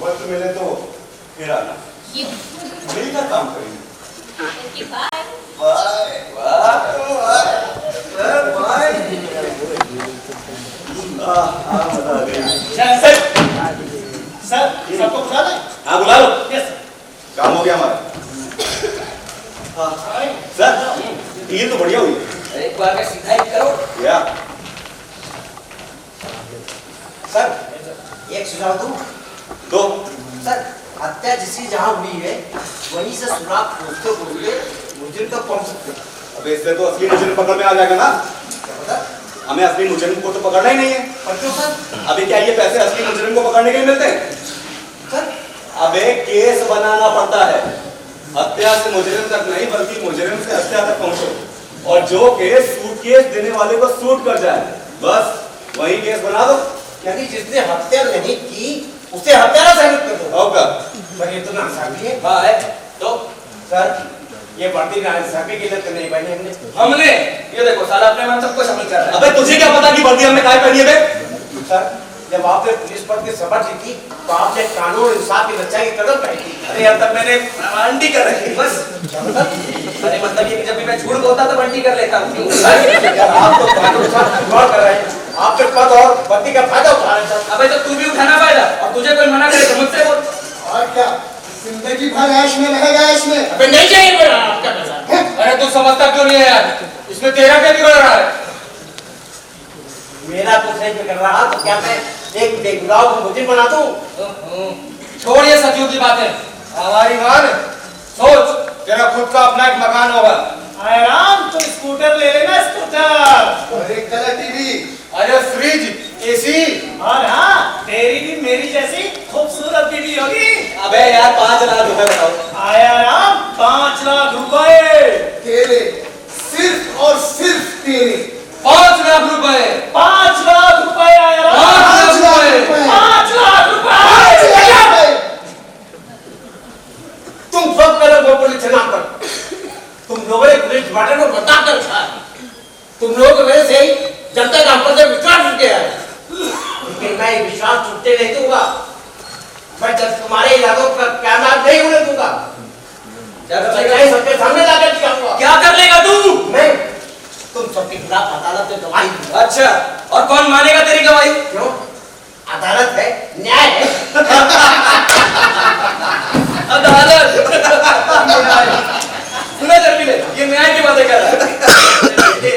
वक्त मिले तो फिर आना, मिलकर काम करेंगे। Thank you. Bye. Bye bye sir, bye. मजा आ गई। सर सबको बुला लें? हाँ बुला लो। Yes sir. काम हो गया हमारा। सर डील तो बढ़िया हुई। एक बार में सीधा ही करो। या सर एक सुझाव दूं? तो सर हत्या जिसी जहाँ हुई है वहीं से सुराग खोजते खोजते मुजरिम तक पहुँच सकते हैं। अब इससे तो असली मुजरिम पकड़ में आ जाएगा ना। क्या पता? हमें असली मुजरिम को तो पकड़ना ही नहीं है। पर क्यों सर? अभी क्या ये पैसे असली मुजरिम को पकड़ने के लिए मिलते हैं? सर अबे केस बनाना पड़ता है, हत्या से मुजरिम तक नहीं बल्कि मुजरिम से हत्या तक पहुंचो, और जो केस सूटकेस देने वाले को सूट कर जाए बस वही केस बना दो। यानी जिसने हत्या नहीं की उसे हत्यारा साबित कर दो। होगा पर ये तो नाइंसाफी है। हाँ है तो सर ये बढ़ती नाइंसाफी की लत नहीं बनी हमने ये देखो साला अपने मन सब कुछ अमल कर रहा है। अबे तुझे क्या पता कि वर्दी हमने काहे पहनी है बे? सर जब आपने पुलिस पद की शपथ ली थी तो आपने कानून इंसाफ की रक्षा की कदम उठाई थी। अरे अब तक मैंने बंटी कर रखी बस। अरे मतलब ये कि जब भी मैं झूठ बोलता तो बंटी कर लेता हूँ। आप तो कानून के साथ खिलवाड़ कर रहे हैं। आपके पद और पति का फायदा उठा रहे हैं सर। अबे तो तू भी उठाना फायदा, और तुझे कोई मना करे तो मुझसे बोल। और क्या जिंदगी भर ऐश में रहेगा इसमें। अबे नहीं चाहिए मेरा आपका पैसा। अरे तू समझता क्यों नहीं है यार, इसमें तेरा क्या बिगड़ रहा है? मेरा कुछ नहीं बिगड़ रहा तो क्या मैं एक बेगुनाह को मुजरिम बना दूं? छोड़ ये सचिव की बातें, हमारी मान सोच, तेरा खुद का अपना एक मकान होगा। आराम तो स्कूटर ले लेना, स्कूटर। और एक कलर टीवी, अरे फ्रिज, एसी। और हाँ तेरी भी मेरी जैसी खूबसूरत बीवी होगी। अबे यार 5 लाख रुपए बताओ। आराम 5 लाख रुपए। तेरे सिर्फ और सिर्फ तेरे 5 लाख रुपए। 5 लाख रुपए आराम। 5 लाख रुपए। 5 लाख रुपए। तुम सब करो वो पुलिस से नाम पर। तुम लोगों ने पुलिस डिपार्टमेंट को बता कर रखा है। तुम लोगों की वजह से ही जनता का हम पर से विश्वास टूट गया है। लेकिन मैं ये विश्वास टूटने नहीं दूंगा। मैं जब तुम्हारे इलाकों पर कैमरा नहीं होने दूंगा। सच्चाई सबके सामने लाकर दिखाऊंगा। क्या कर लेगा तू? मैं तुम सबके खिलाफ अदालत में गवाही दूंगा। अच्छा, और कौन मानेगा तेरी गवाही? क्यों? अदालत है, न्याय है। अदालत। सुना जर्मीले, ये न्याय की बातें कर रहा है।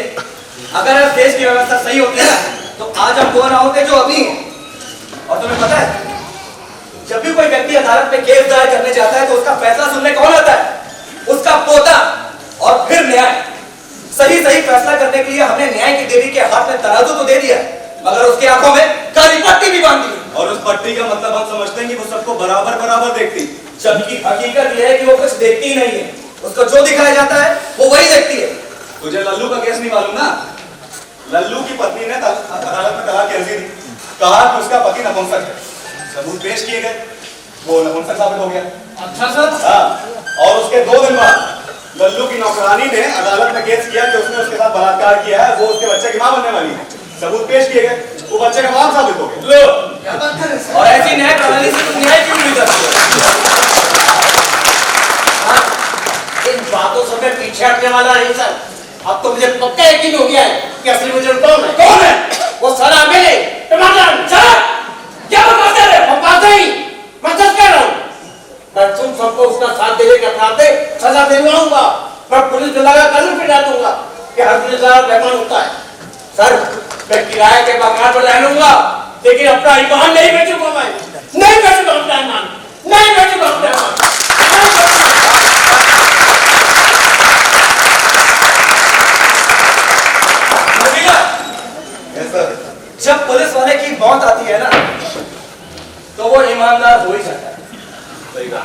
अगर इस देश की व्यवस्था सही होती है तो आज हम वो ना होते जो अभी हैं। और तुम्हें पता है, जब भी कोई व्यक्ति अदालत में केस दायर करने जाता है तो उसका फैसला सुनने कौन आता है? उसका पोता। और फिर न्याय। सही सही फैसला करने के लिए हमने न्याय की देवी के हाथ में तराजू तो दे दिया, मगर उसकी आंखों में काली पट्टी भी बांध दी। और उस पट्टी का मतलब हम समझते हैं कि वो सबको बराबर बराबर देखती, जबकि हकीकत यह है कि वो कुछ देखती ही नहीं है। उसको जो दिखाया जाता है वो वही देखती है। तुझे लल्लू का केस नहीं मालूम ना? लल्लू की पत्नी ने अदालत में तलाक की अर्जी दी, कहा कि उसका पति नपुंसक है। सबूत पेश किए गए, वो नपुंसक साबित हो गया। अच्छा सर। हाँ, और उसके 2 दिन बाद लल्लू की नौकरानी ने अदालत में केस किया कि उसने उसके साथ बलात्कार किया है, वो उसके बच्चे की मां बनने वाली है। सबूत पेश किए गए, वो बच्चे का बाप साबित हो गया। लो, क्या बात कर रहे हैं? और ऐसी न्याय प्रणाली से तुम न्याय क्यों नहीं करते? इन बातों से मैं पीछे हटने वाला नहीं सर। अब तो मुझे पक्का यकीन हो गया है कि असली मुजरिम कौन है। कौन है? वो साला मेरे टमाटर। सर, क्या बकवास कर रहे हो? हम बात नहीं, मैं सच कह रहा हूँ। मैं तुम सबको उसका साथ देने के अपराध में सजा दिलवाऊंगा। मैं पुलिस लगा कानून पिटा दूंगा कि हर पुलिस वाला बेईमान होता है। सर मैं किराए के मकान पर रह लूंगा, लेकिन अपना ईमान नहीं बेचूंगा। मैं नहीं बेचूंगा अपना ईमान, नहीं बेचूंगा अपना ईमान। जब पुलिस वाले की मौत आती है ना तो वो ईमानदार हो ही जाता है। सही कहा।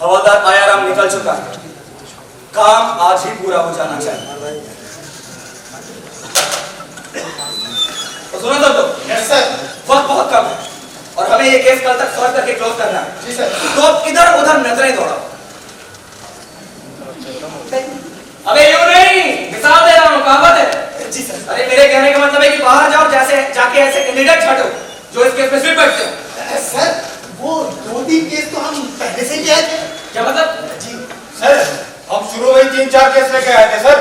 हवादार आयाराम निकल चुका है, काम आज ही पूरा हो जाना चाहिए। तो सुनो तो यस सर। वक्त बहुत कम है और हमें ये केस कल तक सॉल्व करके क्लोज करना है। जी सर। तो अब इधर उधर नजरें दौड़ाओ। अबे यूं नहीं, मिसाल दे रहा हूँ, कहावत है। जी सर। अरे मेरे कहने का मतलब है कि बाहर जाओ, जैसे जाके ऐसे कैंडिडेट छाटो जो इस केस में सिर्फ बैठते हो। सर वो 2-3 केस तो हम पहले से किए थे। क्या मतलब? जी सर हम शुरू में ही 3-4 केस लेके आए थे सर,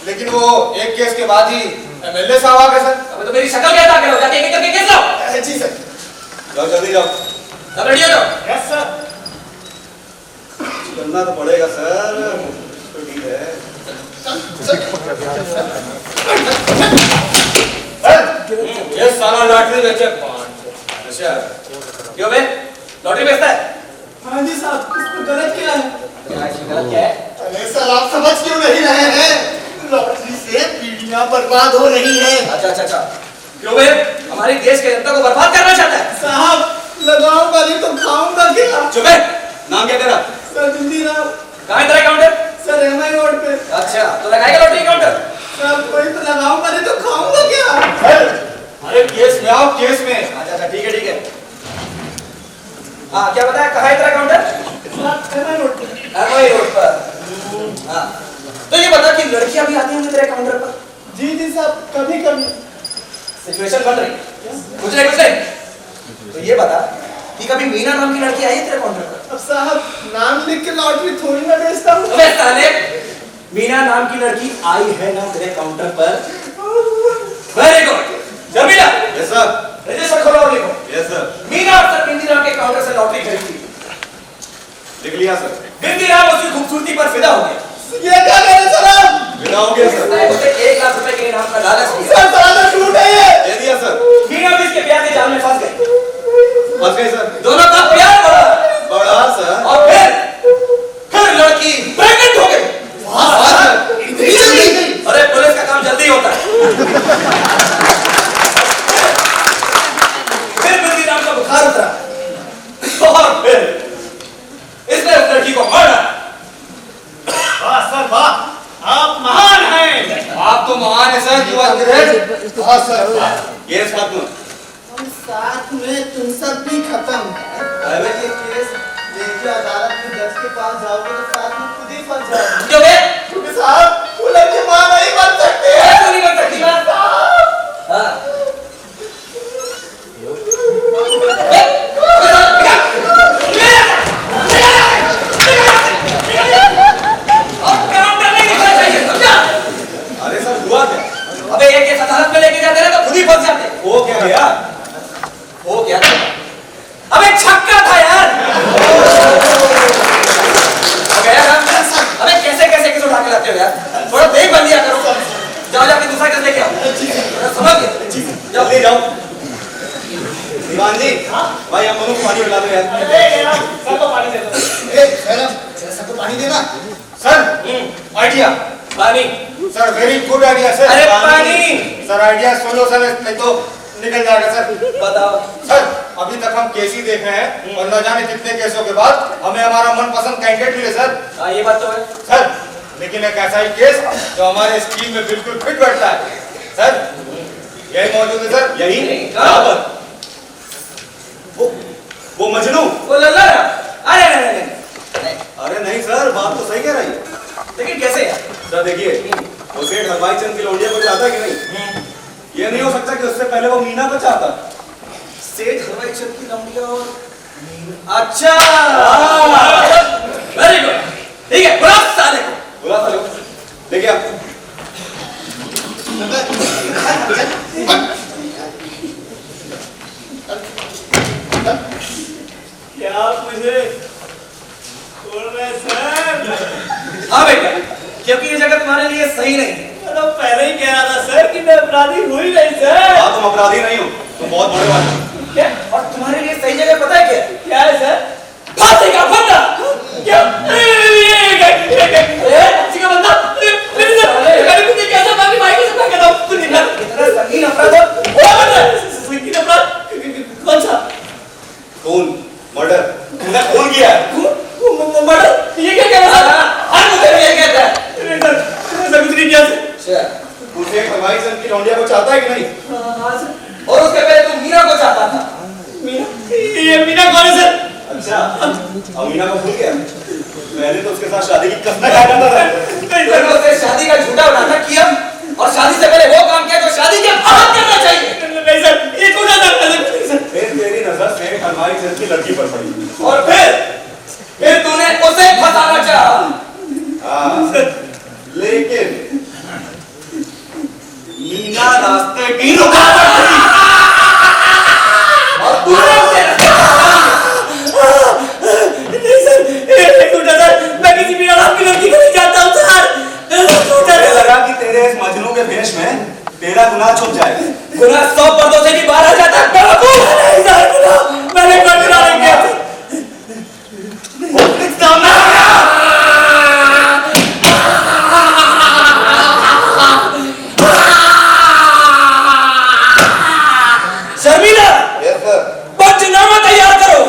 लेकिन वो एक केस के बाद ही एमएलए साहब आ गए सर। अबे तो मेरी शक्ल क्या ताकत हो जाती है, एक-एक करके केस लाओ। जी सर। जाओ जल्दी जाओ। सब रेडी हो जाओ। Yes sir. करना तो पड़ेगा सर, तो ठीक है। ये साला लॉटरी बेचे। अच्छा क्यों बे लॉटरी बेचता है? हाँ जी साहब, इसमें गलत क्या है? गलत क्या है? अरे सर आप समझ क्यों नहीं रहे हैं? लॉटरी से पीढ़ियां बर्बाद हो रही है। अच्छा क्यों बे हमारी देश के जनता को बर्बाद करना चाहता है? साहब लगाऊंगा नहीं तो खाऊंगा क्या? चुप है। नाम क्या तेरा? सर जिंदी राम। कहाँ है तेरा काउंटर? सर एमआई रोड पे। अच्छा तो लगाएगा लॉटरी काउंटर? सर कोई तो लगाऊंगा नहीं तो खाऊंगा क्या? अरे केस में आओ, केस में। अच्छा ठीक है। हाँ क्या बताया, कहाँ है तेरा काउंटर? एमआई रोड पे। एमआई रोड पर। हाँ तो ये बता कि लड़कियां भी आती होंगी तेरे काउंटर पर? जी साहब, कभी कभी। सिचुएशन बन रही कुछ नहीं। तो ये बता कि कभी मीना नाम की लड़की आई है तेरे काउंटर पर? अब साहब नाम लिख के लॉटरी थोड़ी ना बेचता हूँ। अबे साले, मीना नाम की लड़की आई है ना तेरे काउंटर पर? Very good. Jamila yes sir. Register खोलो और लिखो। Yes sir. मीना और बिंदी राम के काउंटर से लॉटरी खरीदी। लिख लिया सर। बिंदी राम उसकी खूबसूरती पर फिदा हो गया। ये क्या कह रहे सर आप? विदा हो गया सर। उसे 1 लाख रुपए के इनाम का लालच दिया। सर साला झूठ है ये। दे दिया सर। मीना भी इसके प्यार के जाल में फंस गई। फंस गए सर। दोनों का प्यार बढ़ा सर। और फिर लड़की प्रेग्नेंट हो गई। अरे पुलिस का काम जल्दी होता है। फिर बिंदी राम का बुखार उतरा और फिर इसने उस लड़की को मारा। वाह सर वाह, आप महान हैं। आप तो महान है सर, यू आर ग्रेट। हाँ सर। केस खत्म। हम साथ में तुम सब भी खत्म। अरे ये केस देखिए, अदालत में जज के पास जाओगे तो साथ में खुद ही फंस जाओगे। क्यों बे? क्योंकि साहब वो लड़की मां नहीं बन सकती है। ऐसा नहीं कर सकती बात। हाँ। अरे सर हुआ क्या? अबे ये केस अदालत में लेके जाते ना तो खुद ही फंस जाते। वो क्या गया? हो क्या था? अबे छक्का था यार। गया ना? अबे कैसे केस उठा के लाते हो यार? थोड़ा देख बन लिया करो। जाओ जाके दूसरा केस लेके आओ। समझ गए? जाओ ले जाओ। दीवान जी, भाई हम दोनों को पानी पिला दो यार। सर को पानी दे दो। सबको पानी देना। Sir idea. पानी। Sir very good idea sir. अरे पानी। सर आइडिया सुन लो सर, नहीं तो निकल जाएगा सर। बताओ। सर अभी तक हम केस ही देख रहे हैं और न जाने कितने केसों के बाद हमें हमारा मनपसंद कैंडिडेट मिले सर। हाँ ये बात तो है। सर लेकिन एक ऐसा ही केस जो हमारे स्कीम में बिल्कुल फिट बैठता है सर, यही मौजूद है सर। यही कहाँ पर? वो मजनू। वो लल्ला ना? अरे नहीं सर, बात तो सही कह रही है। लेकिन कैसे यार? सर देखिए, वो सेठ हलवाई चंद की लौंडिया को चाहता कि नहीं? ये नहीं हो सकता कि उससे पहले वो मीना को चाहता। सेठ हलवाई चंद की लौंडिया और मीना। अच्छा वेरी गुड। ठीक है बुला साले को। बुला साले को। देखिए आप क्या आप मुझे छोड़ रहे सर? हाँ बेटा, क्योंकि ये जगह तुम्हारे लिए सही नहीं है। मैं तो पहले ही कह रहा था सर कि मैं अपराधी हूँ ही नहीं सर। हाँ तुम अपराधी नहीं हो, तुम बहुत बड़े वाले हो। क्या? और तुम्हारे लिए सही जगह पता है क्या? क्या है सर? फांसी का फंदा। क्या? फांसी का फंदा? मेरे साले गाड़ी को कैसे मारी मार के सब कहता हूँ। इतना संगीन अपराध हो? संगीन अपराध? कौन सा? खून, मर्डर। तुमने खून किया है। मर्डर? ये क्या कह रहा था? हर मुझे ये कहता है। सर कुछ नहीं किया सर। तू सेठ हलवाई चंद की लौंडिया को चाहता है कि नहीं? हाँ सर। और उसके पहले तुम मीना को चाहता था। ये मीना कौन है सर? अच्छा, अब मीना को भूल गया? पहले तो उसके साथ शादी की कसम खाया करता था। तुमने उससे शादी का झूठा नाटक किया और शादी से पहले वो काम किया जो शादी के बाद करना चाहिए। नहीं सर, ये कौन सा सर? फिर तेरी नजर सेठ हलवाई चंद की लड़की पर पड़ी और फिर तूने उसे फंसाना चाहा। हाँ, लेकिन मीना रास्ते की रुकावट थी और तूने उसे मेरा गुनाह छुप जाएगा। गुनाह 100 पर्दों से भी बाहर आ जाता है। मैंने कोई गुनाह नहीं किया। शर्मिला, पंचनामा तैयार करो।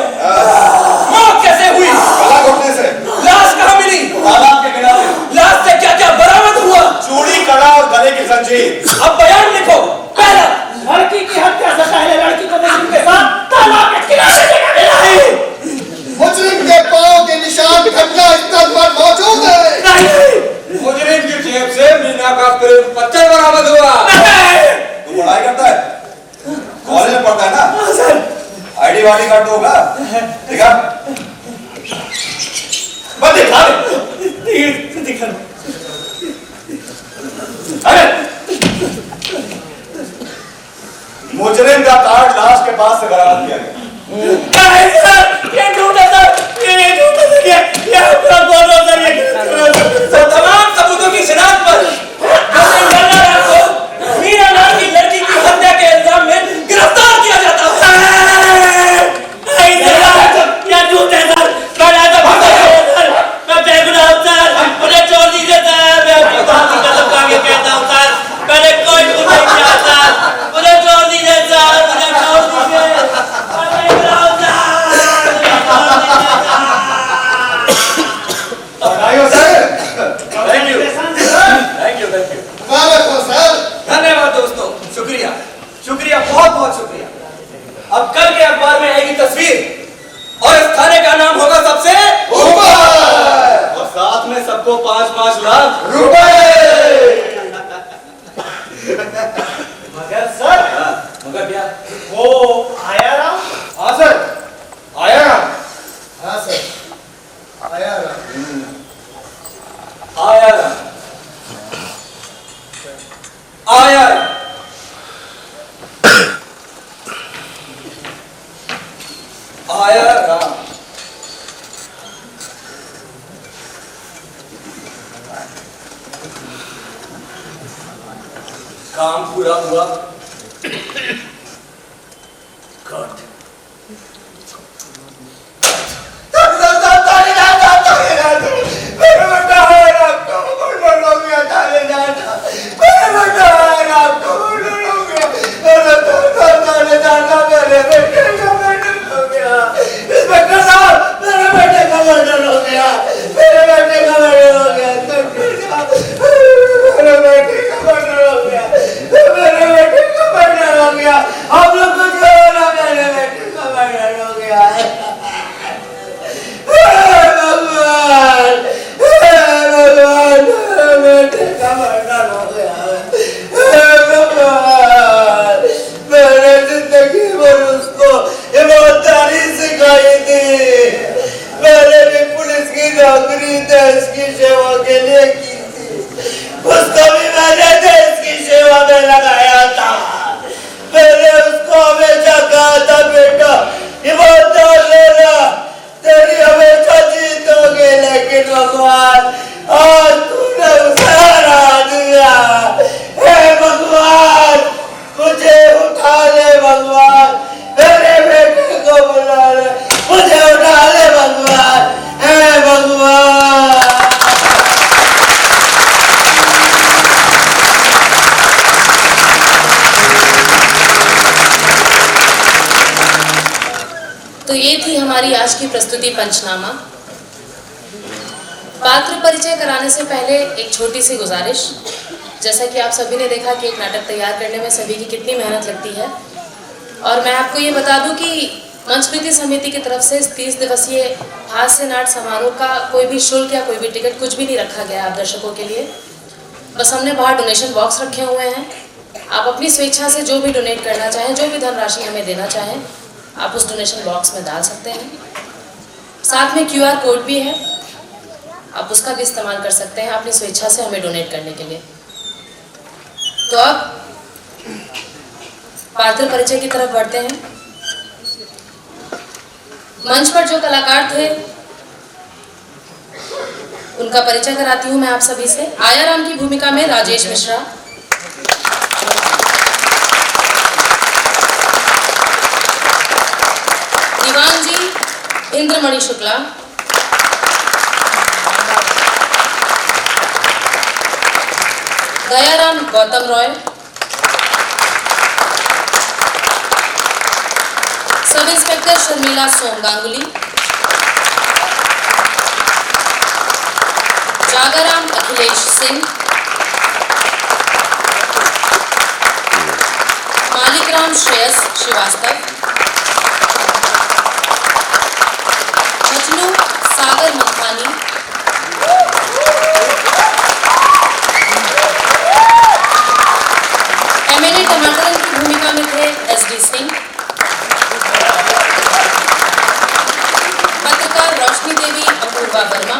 मौत कैसे हुई? गला घोटने से। लाश कहाँ मिली? तालाब के किनारे। लाश से क्या क्या बरामद हुआ? चूड़ी, कड़ा और गले की जंजीर। अब बयान लिखो। पहला, लड़की की हत्या से पहले लड़की को मुजरिम के साथ तालाब के किनारे जगह मिला है। मुजरिम के पांव के निशान घटनास्थल पर मौजूद है। मुजरिम की जेब से मीना का प्रेम पत्थर बरामद हुआ। तू पढ़ाई करता है? कॉलेज में पढ़ता है ना? सर। आईडी वाईडी कार्ड तो होगा? दिखा। बस दिखा दे। दिखा। अरे मुजरिम का कार्ड लाश के पास से बरामद किया गया। ये झूठ है सर। ये झूठ है। ये पूरा बोल रहा सर। तमाम सबूतों की शिनाख्त पर मीना नाम की लड़की की हत्या के इल्जाम में गिरफ्तार किया जाता है। ये झूठ है सर। मैं बेगुनाह हूं सर। मुझे छोड़ दीजिए सर। मैं अपनी बात की कसम खा के कहता हूं सर, मैंने कोई गुनाह नहीं किया सर। मुझे छोड़ दीजिए सर। मुझे छोड़ दीजिए। मैं बेगुनाह हूं सर। Thank you. मुबारक हो सर। धन्यवाद दोस्तों, शुक्रिया शुक्रिया, बहुत बहुत शुक्रिया। अब कल के अखबार में आएगी तस्वीर और इस थाने का नाम होगा सबसे ऊपर और साथ में सबको 5-5 लाख रुपए। मगर सर, मगर क्या? वो आया राम? हाँ सर, आया ना? हाँ सर, आया आया आया आया राम। काम पूरा हुआ। गुड। आप लोग कुछ करो ना, मेरे बेटे का मर्डर हो गया है। भगवान, मेरे बेटे का मर्डर हो गया है। भगवान, मैंने जिंदगी भर उसको ईमानदारी सिखाई थी। मैंने भी पुलिस की नौकरी देश की सेवा के लिए की थी। उसको भी मैंने देश की सेवा में लगाया था। मैंने उसको हमेशा कहा था, बेटा ईमानदार रहना, तेरी हमेशा जीत होगी। लेकिन भगवान, आज तूने उसे हरा दिया। हे भगवान, मुझे उठा ले भगवान, मेरे बेटे को बुला ले, मुझे उठा ले भगवान। हे भगवान। तो ये थी हमारी आज की प्रस्तुति पंचनामा। पात्र परिचय कराने से पहले एक छोटी सी गुजारिश। जैसा कि आप सभी ने देखा कि एक नाटक तैयार करने में सभी की कितनी मेहनत लगती है, और मैं आपको ये बता दूं कि मंचकृति समिति की तरफ से इस 30 दिवसीय हास्य नाट समारोह का कोई भी शुल्क या कोई भी टिकट कुछ भी नहीं रखा गया आप दर्शकों के लिए। बस हमने बाहर डोनेशन बॉक्स रखे हुए हैं। आप अपनी स्वेच्छा से जो भी डोनेट करना चाहें, जो भी धनराशि हमें देना चाहें, आप उस डोनेशन बॉक्स में डाल सकते हैं। साथ में QR कोड भी है, आप उसका भी इस्तेमाल कर सकते हैं अपनी स्वेच्छा से हमें डोनेट करने के लिए। तो अब पात्र परिचय की तरफ बढ़ते हैं। मंच पर जो कलाकार थे उनका परिचय कराती हूँ मैं आप सभी से। आया राम की भूमिका में राजेश मिश्रा, मणि शुक्ला, दयाराम गौतम रॉय, सब इंस्पेक्टर शर्मिला सोम गांगुली, जागाराम अखिलेश सिंह, मालिकराम श्रेयस श्रीवास्तव, मजनू सागर मंथानी, एमएलए टमाटरन की भूमिका में थे एसडी सिंह, पत्रकार रोशनी देवी अपूर्वा वर्मा,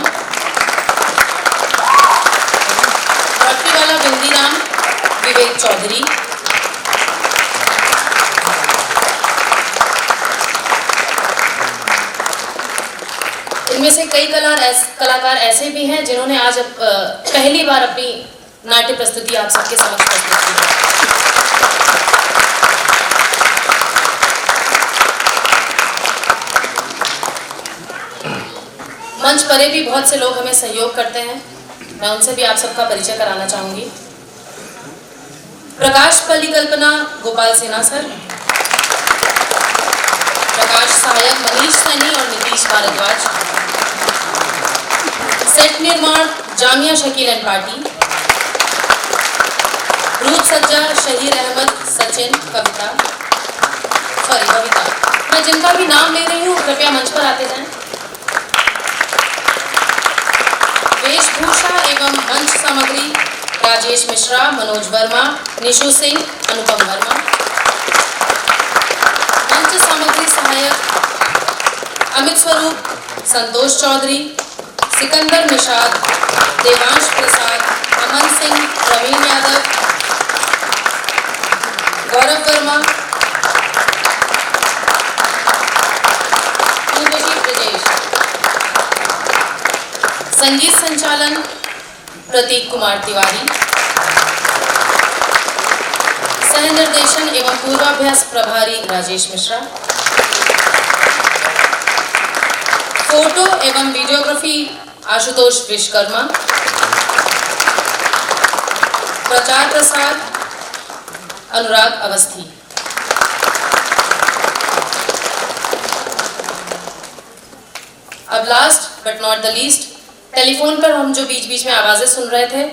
वाला बिंदीराम विवेक चौधरी, इनमें से कई कलाकार ऐसे भी हैं जिन्होंने आज पहली बार अपनी नाट्य प्रस्तुति आप सबके समक्ष प्रस्तुत की है। मंच परे भी बहुत से लोग हमें सहयोग करते हैं, मैं उनसे भी आप सबका परिचय कराना चाहूंगी। प्रकाश परिकल्पना गोपाल सिन्हा सर, प्रकाश सहायक मनीष सैनी और नीतीश भारद्वाज, सेट निर्माण जामिया शकील एंड पार्टी, रूप सज्जा शहीर अहमद सचिन कविता, मैं जिनका भी नाम ले रही हूँ कृपया मंच पर आते जाएं। वेशभूषा एवं मंच सामग्री राजेश मिश्रा, मनोज वर्मा, निशु सिंह, अनुपम वर्मा। मंच सामग्री सहायक अमित स्वरूप, संतोष चौधरी, सिकंदर निषाद, देवांश प्रसाद, अमन सिंह, प्रवीण यादव, गौरव वर्मा, ब्रजेश। संगीत संचालन प्रतीक कुमार तिवारी, सह निर्देशन एवं पूर्वाभ्यास प्रभारी राजेश मिश्रा, फोटो एवं वीडियोग्राफी आशुतोष विश्वकर्मा, प्रचार प्रसार अनुराग अवस्थी। अब last but not the least, telephone पर हम जो बीच बीच में आवाजें सुन रहे थे,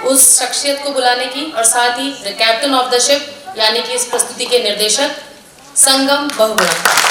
उस शख्सियत को बुलाने की और साथ ही the captain of the ship यानी कि इस प्रस्तुति के निर्देशक संगम बहुगुणा।